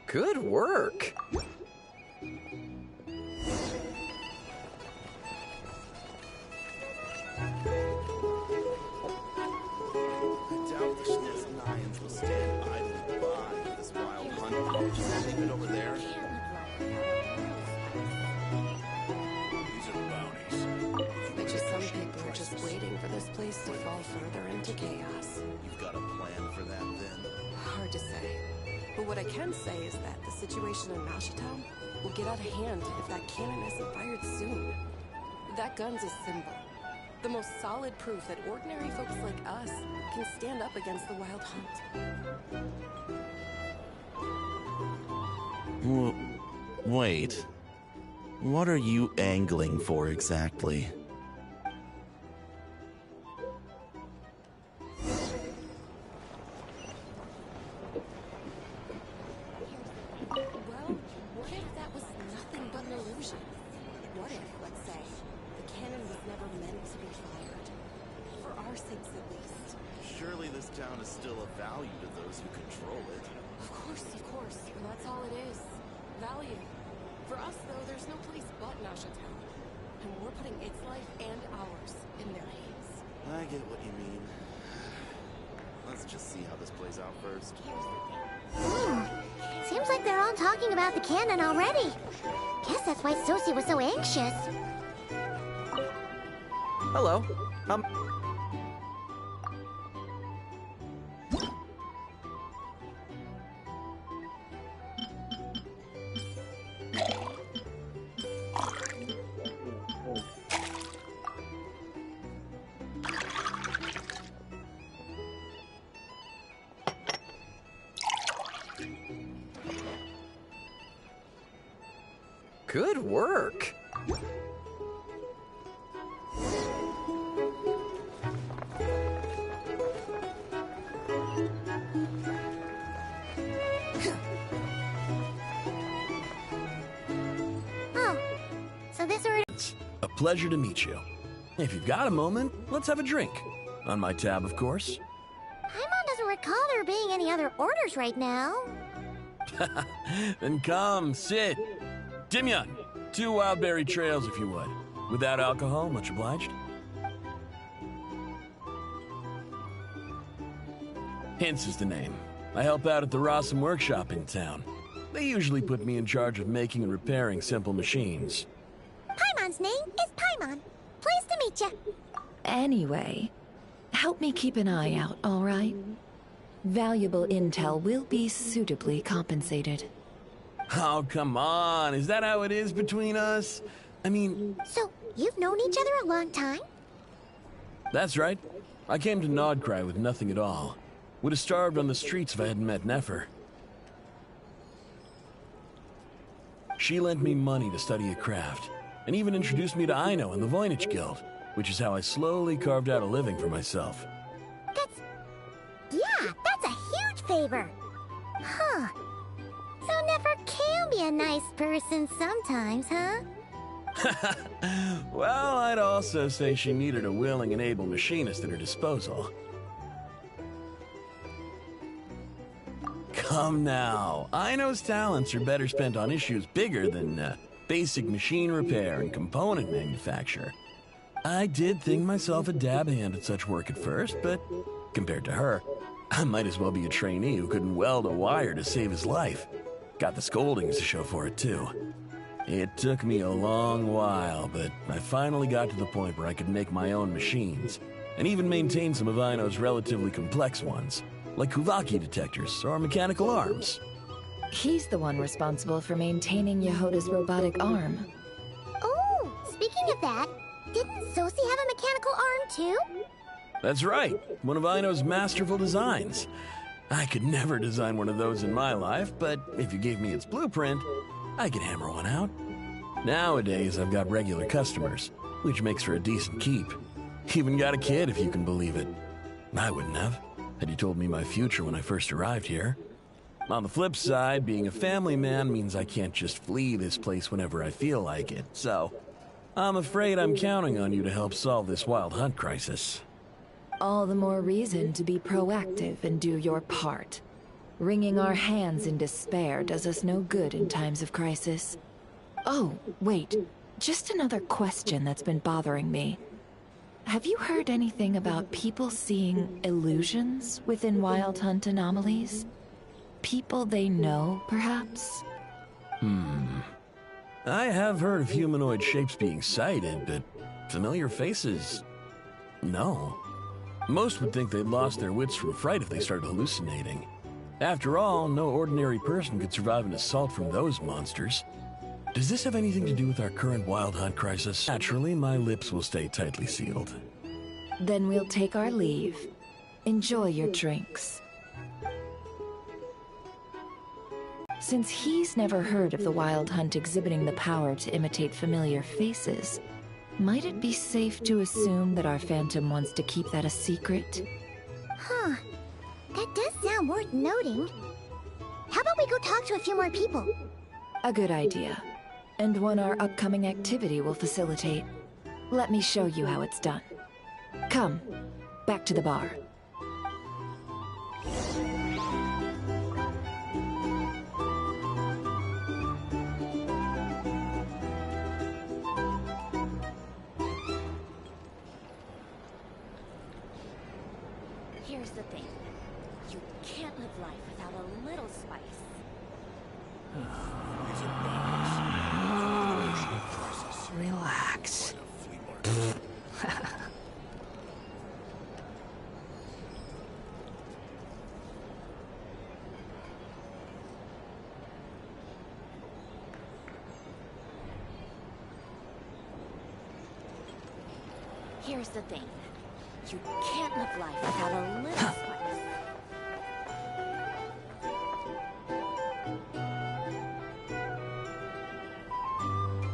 Good work. What I can say is that the situation in Nashitown will get out of hand if that cannon isn't fired soon. That gun's a symbol. The most solid proof that ordinary folks like us can stand up against the Wild Hunt. Wait. What are you angling for exactly? Seems like they're all talking about the cannon already. Guess that's why Sosie was so anxious. Hello. Good work. Oh, so this order... It's a pleasure to meet you. If you've got a moment, let's have a drink. On my tab, of course. Paimon doesn't recall there being any other orders right now. Then come, sit. Dimyon, 2 wildberry trails if you would. Without alcohol, much obliged. Hints is the name. I help out at the Rossum workshop in town. They usually put me in charge of making and repairing simple machines. Paimon's name is Paimon. Pleased to meet you. Anyway, help me keep an eye out, all right? Valuable intel will be suitably compensated. Oh, come on. Is that how it is between us? I mean... So, you've known each other a long time? That's right. I came to Nodcry with nothing at all. Would have starved on the streets if I hadn't met Nefer. She lent me money to study a craft, and even introduced me to Aino and the Voynich Guild, which is how I slowly carved out a living for myself. Yeah, that's a huge favor. Huh. So Nefer be a nice person sometimes, huh? Well, I'd also say she needed a willing and able machinist at her disposal. Come now, Aino's talents are better spent on issues bigger than basic machine repair and component manufacture. I did think myself a dab hand at such work at first, but compared to her, I might as well be a trainee who couldn't weld a wire to save his life. Got the scoldings to show for it, too. It took me a long while, but I finally got to the point where I could make my own machines, and even maintain some of Aino's relatively complex ones, like Kuvaki detectors or mechanical arms. He's the one responsible for maintaining Yehoda's robotic arm. Oh, speaking of that, didn't Sosi have a mechanical arm too? That's right, one of Aino's masterful designs. I could never design one of those in my life, but if you gave me its blueprint, I could hammer one out. Nowadays, I've got regular customers, which makes for a decent keep. Even got a kid, if you can believe it. I wouldn't have, had you told me my future when I first arrived here. On the flip side, being a family man means I can't just flee this place whenever I feel like it, so I'm afraid I'm counting on you to help solve this wild hunt crisis. All the more reason to be proactive and do your part. Wringing our hands in despair does us no good in times of crisis. Oh, wait. Just another question that's been bothering me. Have you heard anything about people seeing illusions within Wild Hunt anomalies? People they know, perhaps? I have heard of humanoid shapes being sighted, but familiar faces? No. Most would think they'd lost their wits from fright if they started hallucinating. After all, no ordinary person could survive an assault from those monsters. Does this have anything to do with our current Wild Hunt crisis? Naturally, my lips will stay tightly sealed. Then we'll take our leave. Enjoy your drinks. Since he's never heard of the Wild Hunt exhibiting the power to imitate familiar faces, might it be safe to assume that our Phantom wants to keep that a secret? Huh. That does sound worth noting. How about we go talk to a few more people? A good idea. And one our upcoming activity will facilitate. Let me show you how it's done. Come, back to the bar. Here's the thing. You can't live life without a little spice. Relax. Here's the thing. You can't live life without a little spice.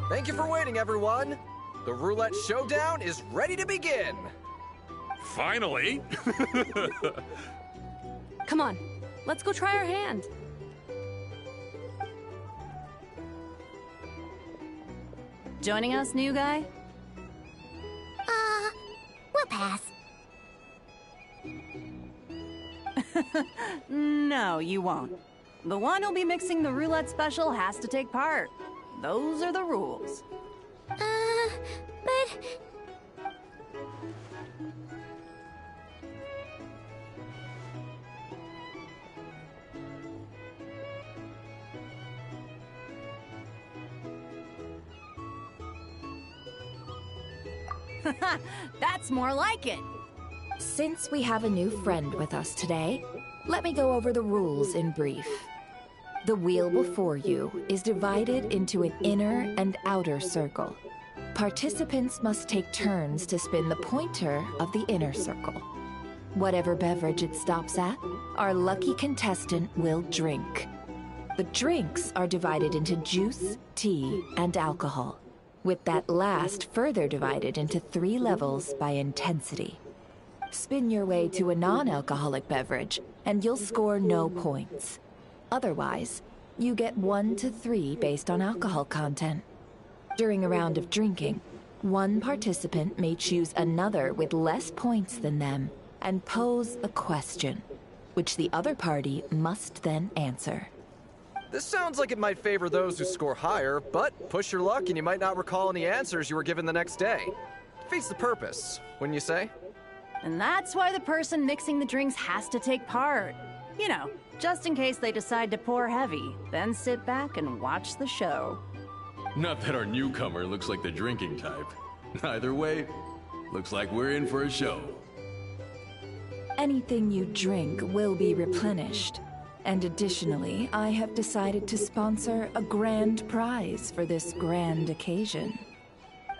Thank you for waiting, everyone. The roulette showdown is ready to begin. Finally! Come on, let's go try our hand. Joining us, new guy? We'll pass. No, you won't. The one who'll be mixing the roulette special has to take part. Those are the rules. But... That's more like it. Since we have a new friend with us today, let me go over the rules in brief. The wheel before you is divided into an inner and outer circle. Participants must take turns to spin the pointer of the inner circle. Whatever beverage it stops at, our lucky contestant will drink. The drinks are divided into juice, tea, and alcohol, with that last further divided into 3 levels by intensity. Spin your way to a non-alcoholic beverage, and you'll score no points. Otherwise, You get 1 to 3 based on alcohol content. During a round of drinking, one participant may choose another with less points than them and pose a question, which the other party must then answer. This sounds like it might favor those who score higher, but push your luck and you might not recall any answers you were given the next day. Defeats the purpose, wouldn't you say? And that's why the person mixing the drinks has to take part. You know, just in case they decide to pour heavy, then sit back and watch the show. Not that our newcomer looks like the drinking type. Either way, looks like we're in for a show. Anything you drink will be replenished. And additionally, I have decided to sponsor a grand prize for this grand occasion.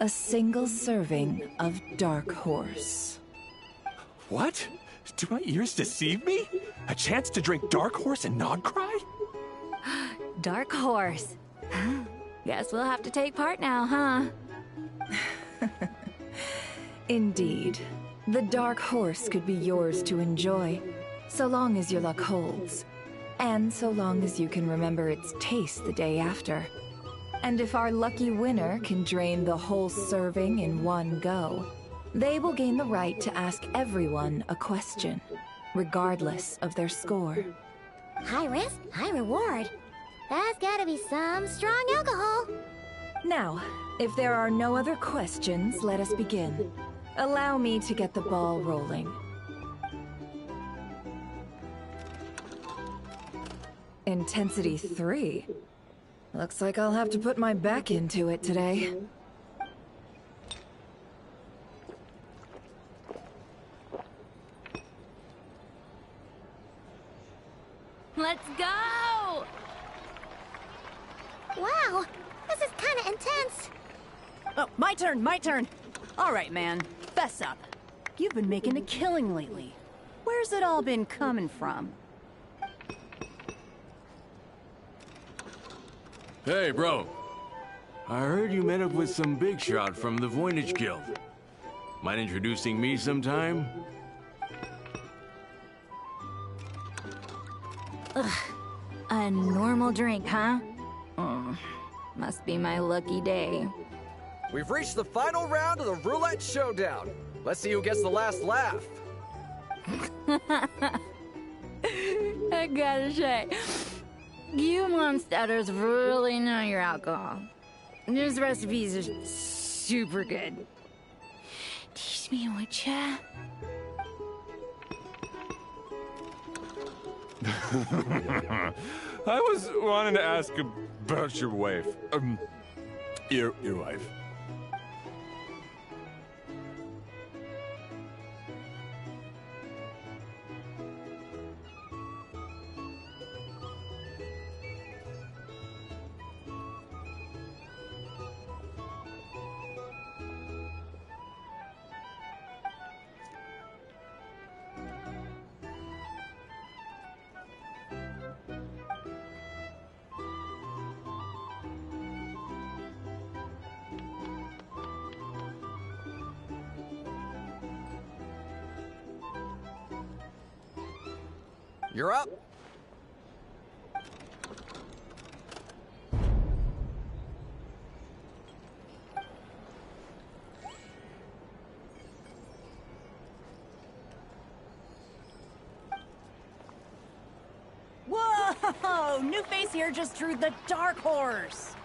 A single serving of Dark Horse. What? Do my ears deceive me? A chance to drink Dark Horse and not cry? Dark Horse. Guess we'll have to take part now, huh? Indeed. The Dark Horse could be yours to enjoy, so long as your luck holds. And so long as you can remember its taste the day after. And if our lucky winner can drain the whole serving in one go, they will gain the right to ask everyone a question, regardless of their score. High risk, high reward. That's gotta be some strong alcohol. Now, if there are no other questions, let us begin. Allow me to get the ball rolling. Intensity 3. Looks like I'll have to put my back into it today. Let's go! Wow, this is kinda intense. Oh, my turn. All right, man, fess up. You've been making a killing lately. Where's it all been coming from? Hey, bro. I heard you met up with some big shot from the Voynich Guild. Mind introducing me sometime? Ugh, a normal drink, huh? Must be my lucky day. We've reached the final round of the Roulette Showdown. Let's see who gets the last laugh. I gotta say, you monsters really know your alcohol. These recipes are super good. Teach me, would ya? I was wanting to ask about your wife. Your wife. You're up. Whoa! New face here just drew the Dark Horse.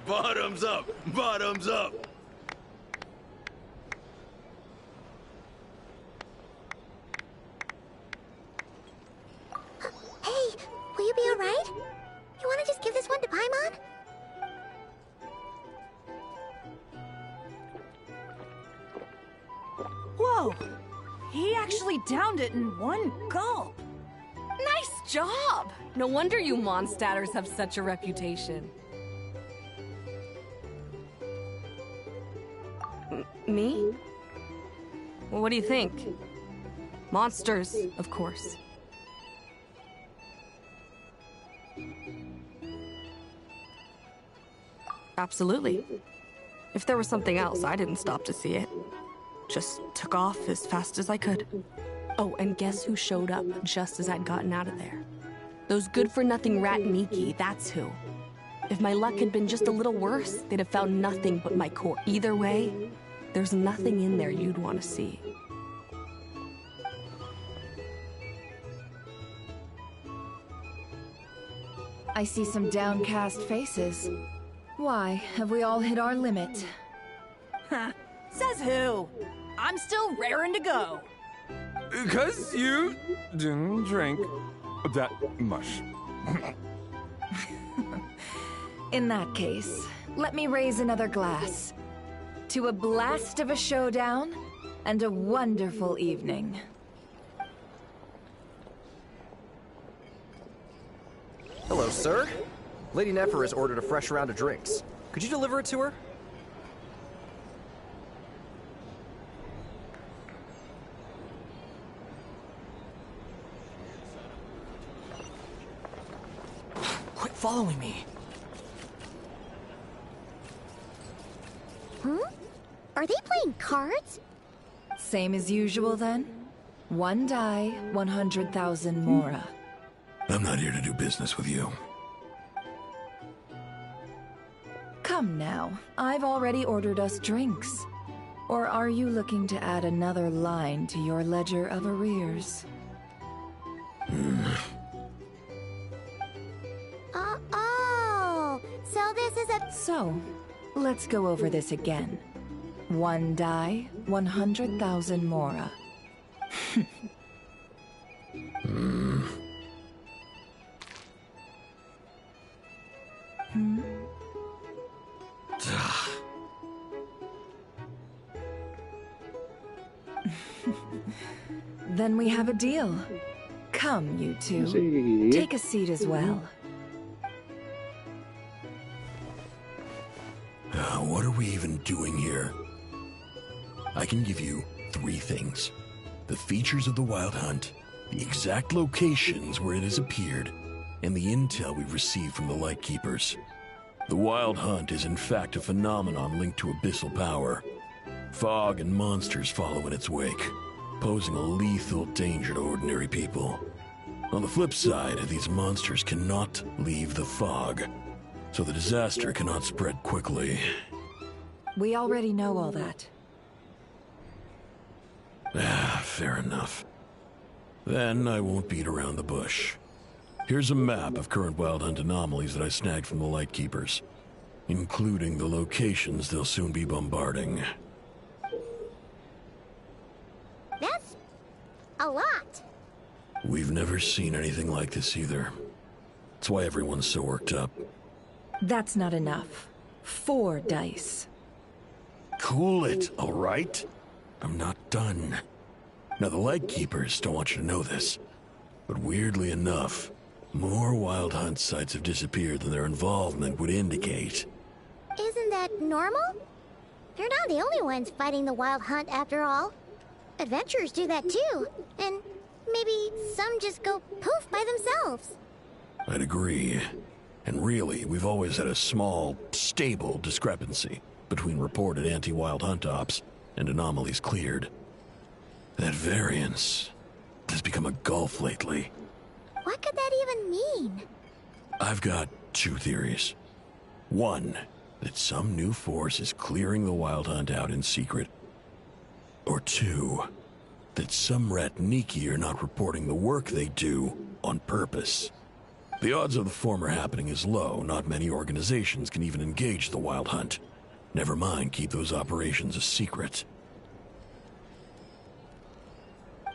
Bottoms up! Bottoms up! Hey, will you be alright? You wanna just give this one to Paimon? Whoa! He actually downed it in one gulp. Nice job! No wonder you Mondstadters have such a reputation. Me? Well, what do you think? Monsters, of course. Absolutely. If there was something else, I didn't stop to see it. Just took off as fast as I could. Oh, and guess who showed up just as I'd gotten out of there? Those good-for-nothing rat Nikki, that's who. If my luck had been just a little worse, they'd have found nothing but my core. Either way, there's nothing in there you'd want to see. I see some downcast faces. Why, have we all hit our limit? Says who? I'm still raring to go. 'Cause you didn't drink that much. In that case, let me raise another glass. To a blast of a showdown and a wonderful evening. Hello, sir. Lady Nefer has ordered a fresh round of drinks. Could you deliver it to her? Quit following me. Huh? Are they playing cards? Same as usual then? One die, 100,000 mora. I'm not here to do business with you. Come now, I've already ordered us drinks. Or are you looking to add another line to your ledger of arrears? Oh, so this is a... So, let's go over this again. One die, 100,000 mora. Then we have a deal. Come, you two. Take a seat as well. What are we even doing here? I can give you 3 things. The features of the Wild Hunt, the exact locations where it has appeared, and the intel we've received from the Lightkeepers. The Wild Hunt is in fact a phenomenon linked to abyssal power. Fog and monsters follow in its wake, posing a lethal danger to ordinary people. On the flip side, these monsters cannot leave the fog, so the disaster cannot spread quickly. We already know all that. Fair enough. Then I won't beat around the bush. Here's a map of current Wild Hunt anomalies that I snagged from the Lightkeepers, including the locations they'll soon be bombarding. That's a lot. We've never seen anything like this either. That's why everyone's so worked up. That's not enough. 4 dice. Cool it, all right? I'm not done. Now, the Lightkeepers don't want you to know this, but weirdly enough, more Wild Hunt sites have disappeared than their involvement would indicate. Isn't that normal? They're not the only ones fighting the Wild Hunt after all. Adventurers do that too, and maybe some just go poof by themselves. I'd agree. And really, we've always had a small, stable discrepancy between reported anti-Wild Hunt ops and anomalies cleared. That variance has become a gulf lately. What could that even mean? I've got 2 theories. One, that some new force is clearing the Wild Hunt out in secret. Or 2, that some rat Niki are not reporting the work they do on purpose. The odds of the former happening is low. Not many organizations can even engage the Wild Hunt. Never mind keep those operations a secret.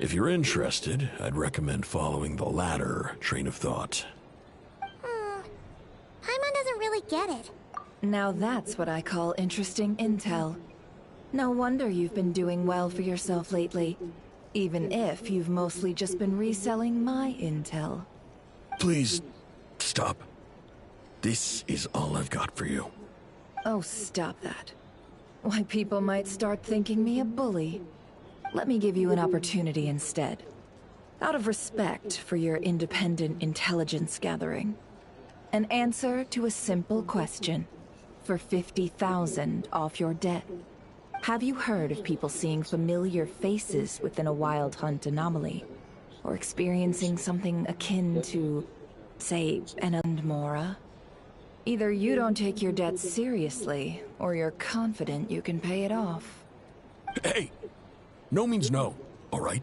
If you're interested, I'd recommend following the latter train of thought. Paimon doesn't really get it. Now that's what I call interesting intel. No wonder you've been doing well for yourself lately, even if you've mostly just been reselling my intel. Please, stop. This is all I've got for you. Oh, stop that. Why, people might start thinking me a bully. Let me give you an opportunity instead. Out of respect for your independent intelligence gathering. An answer to a simple question. For 50,000 off your debt. Have you heard of people seeing familiar faces within a Wild Hunt anomaly? Or experiencing something akin to say, and Mora. Either you don't take your debt seriously, or you're confident you can pay it off. Hey! No means no, all right?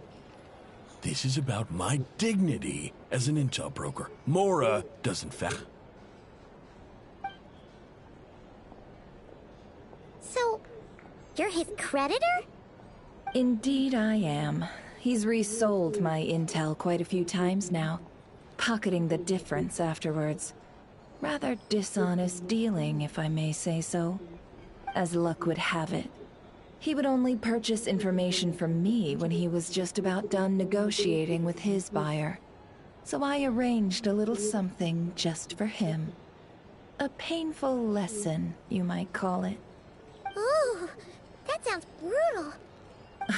This is about my dignity as an intel broker. Mora doesn't So, you're his creditor? Indeed I am. He's resold my intel quite a few times now, pocketing the difference afterwards. Rather dishonest dealing, if I may say so. As luck would have it, he would only purchase information from me when he was just about done negotiating with his buyer. So I arranged a little something just for him. A painful lesson, you might call it. Ooh, that sounds brutal.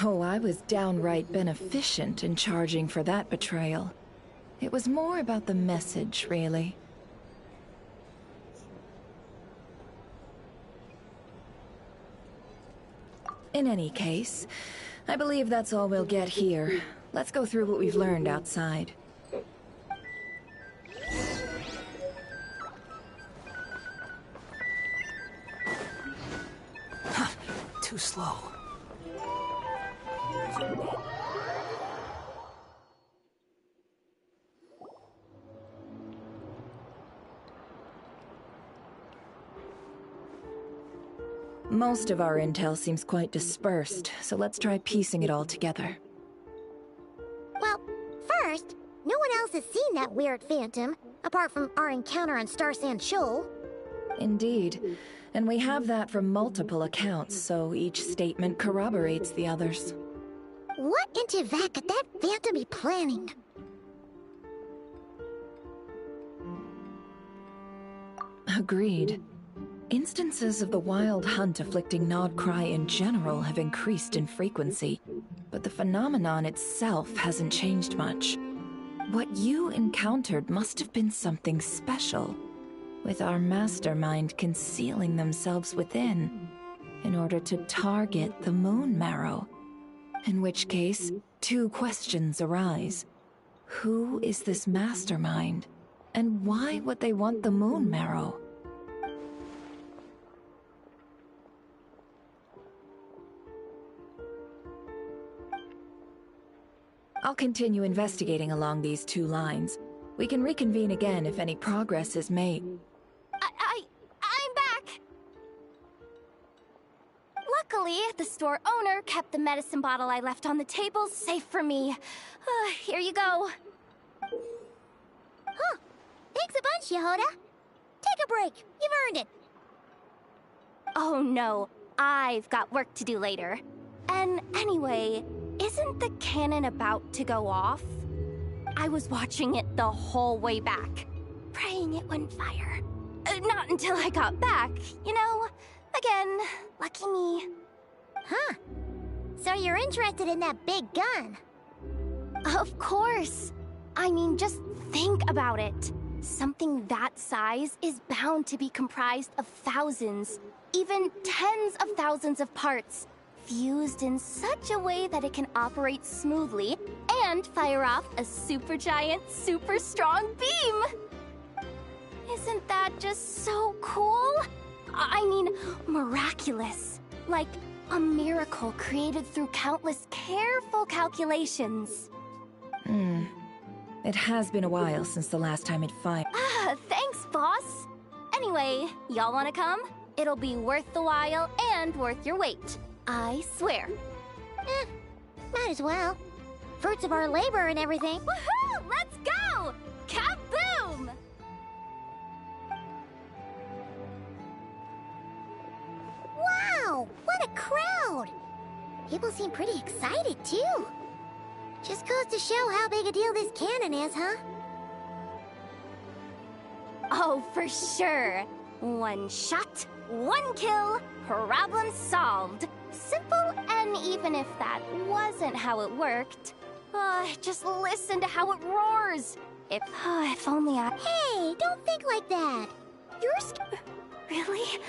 Oh, I was downright beneficent in charging for that betrayal. It was more about the message, really. In any case, I believe that's all we'll get here. Let's go through what we've learned outside. Too slow. Most of our intel seems quite dispersed, so let's try piecing it all together. Well, first, no one else has seen that weird phantom, apart from our encounter on Star Sand Shoal. Indeed. And we have that from multiple accounts, so each statement corroborates the others. What in Teyvat could that phantom be planning? Agreed. Instances of the wild hunt afflicting Nodcry in general have increased in frequency, but the phenomenon itself hasn't changed much. What you encountered must have been something special, with our mastermind concealing themselves within, in order to target the Moon Marrow. In which case, two questions arise. Who is this mastermind, and why would they want the Moon Marrow? I'll continue investigating along these two lines. We can reconvene again if any progress is made. I'm back! Luckily, the store owner kept the medicine bottle I left on the table safe for me. Here you go. Huh. Thanks a bunch, Yehoda. Take a break. You've earned it. Oh no, I've got work to do later. And anyway, isn't the cannon about to go off? I was watching it the whole way back, praying it wouldn't fire. Not until I got back, you know? Again, lucky me. Huh. So you're interested in that big gun? Of course. I mean, just think about it. Something that size is bound to be comprised of thousands, even tens of thousands of parts, fused in such a way that it can operate smoothly and fire off a supergiant, super strong beam! Isn't that just so cool? I mean, miraculous. Like a miracle created through countless careful calculations. It has been a while since the last time it fired. Thanks, boss. Anyway, y'all wanna come? It'll be worth the while and worth your wait. I swear. Might as well. Fruits of our labor and everything. Woohoo! Let's go! Kaboom! Wow! What a crowd! People seem pretty excited, too. Just goes to show how big a deal this cannon is, huh? Oh, for sure. One shot, one kill, problem solved. Simple, and even if that wasn't how it worked, just listen to how it roars. If only I... Hey, don't think like that. You're Really?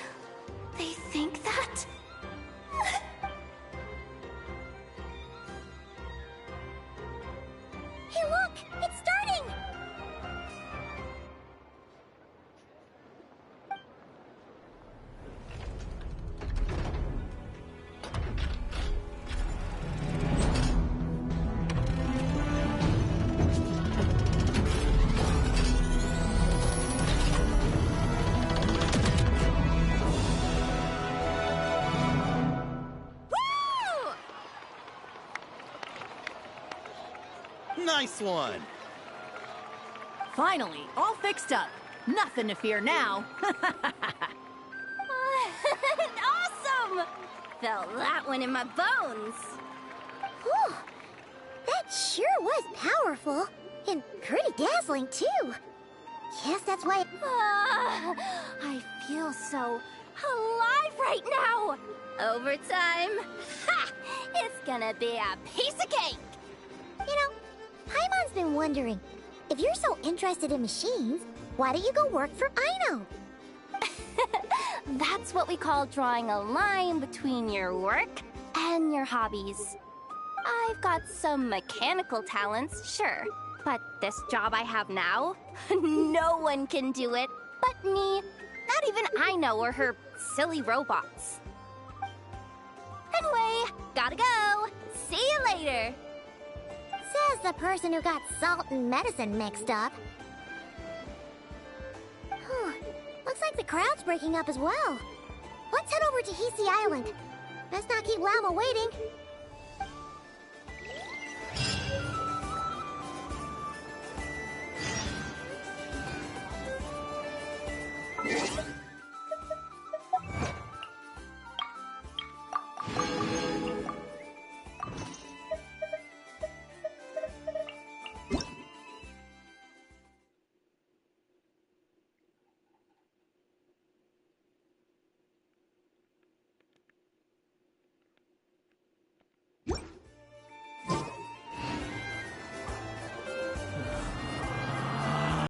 They think that? Hey, look! It's starting! Nice one! Finally, all fixed up. Nothing to fear now. Awesome! Felt that one in my bones. Whew. That sure was powerful. And pretty dazzling, too. Guess that's why... I feel so alive right now. Overtime. Ha! It's gonna be a piece of cake. You know, Paimon's been wondering, if you're so interested in machines, why don't you go work for Aino? That's what we call drawing a line between your work and your hobbies. I've got some mechanical talents, sure. But this job I have now, no one can do it but me. Not even Aino or her silly robots. Anyway, gotta go. See you later. Says the person who got salt and medicine mixed up. Whew. Looks like the crowd's breaking up as well. Let's head over to Hisi Island. Let's not keep Lava waiting.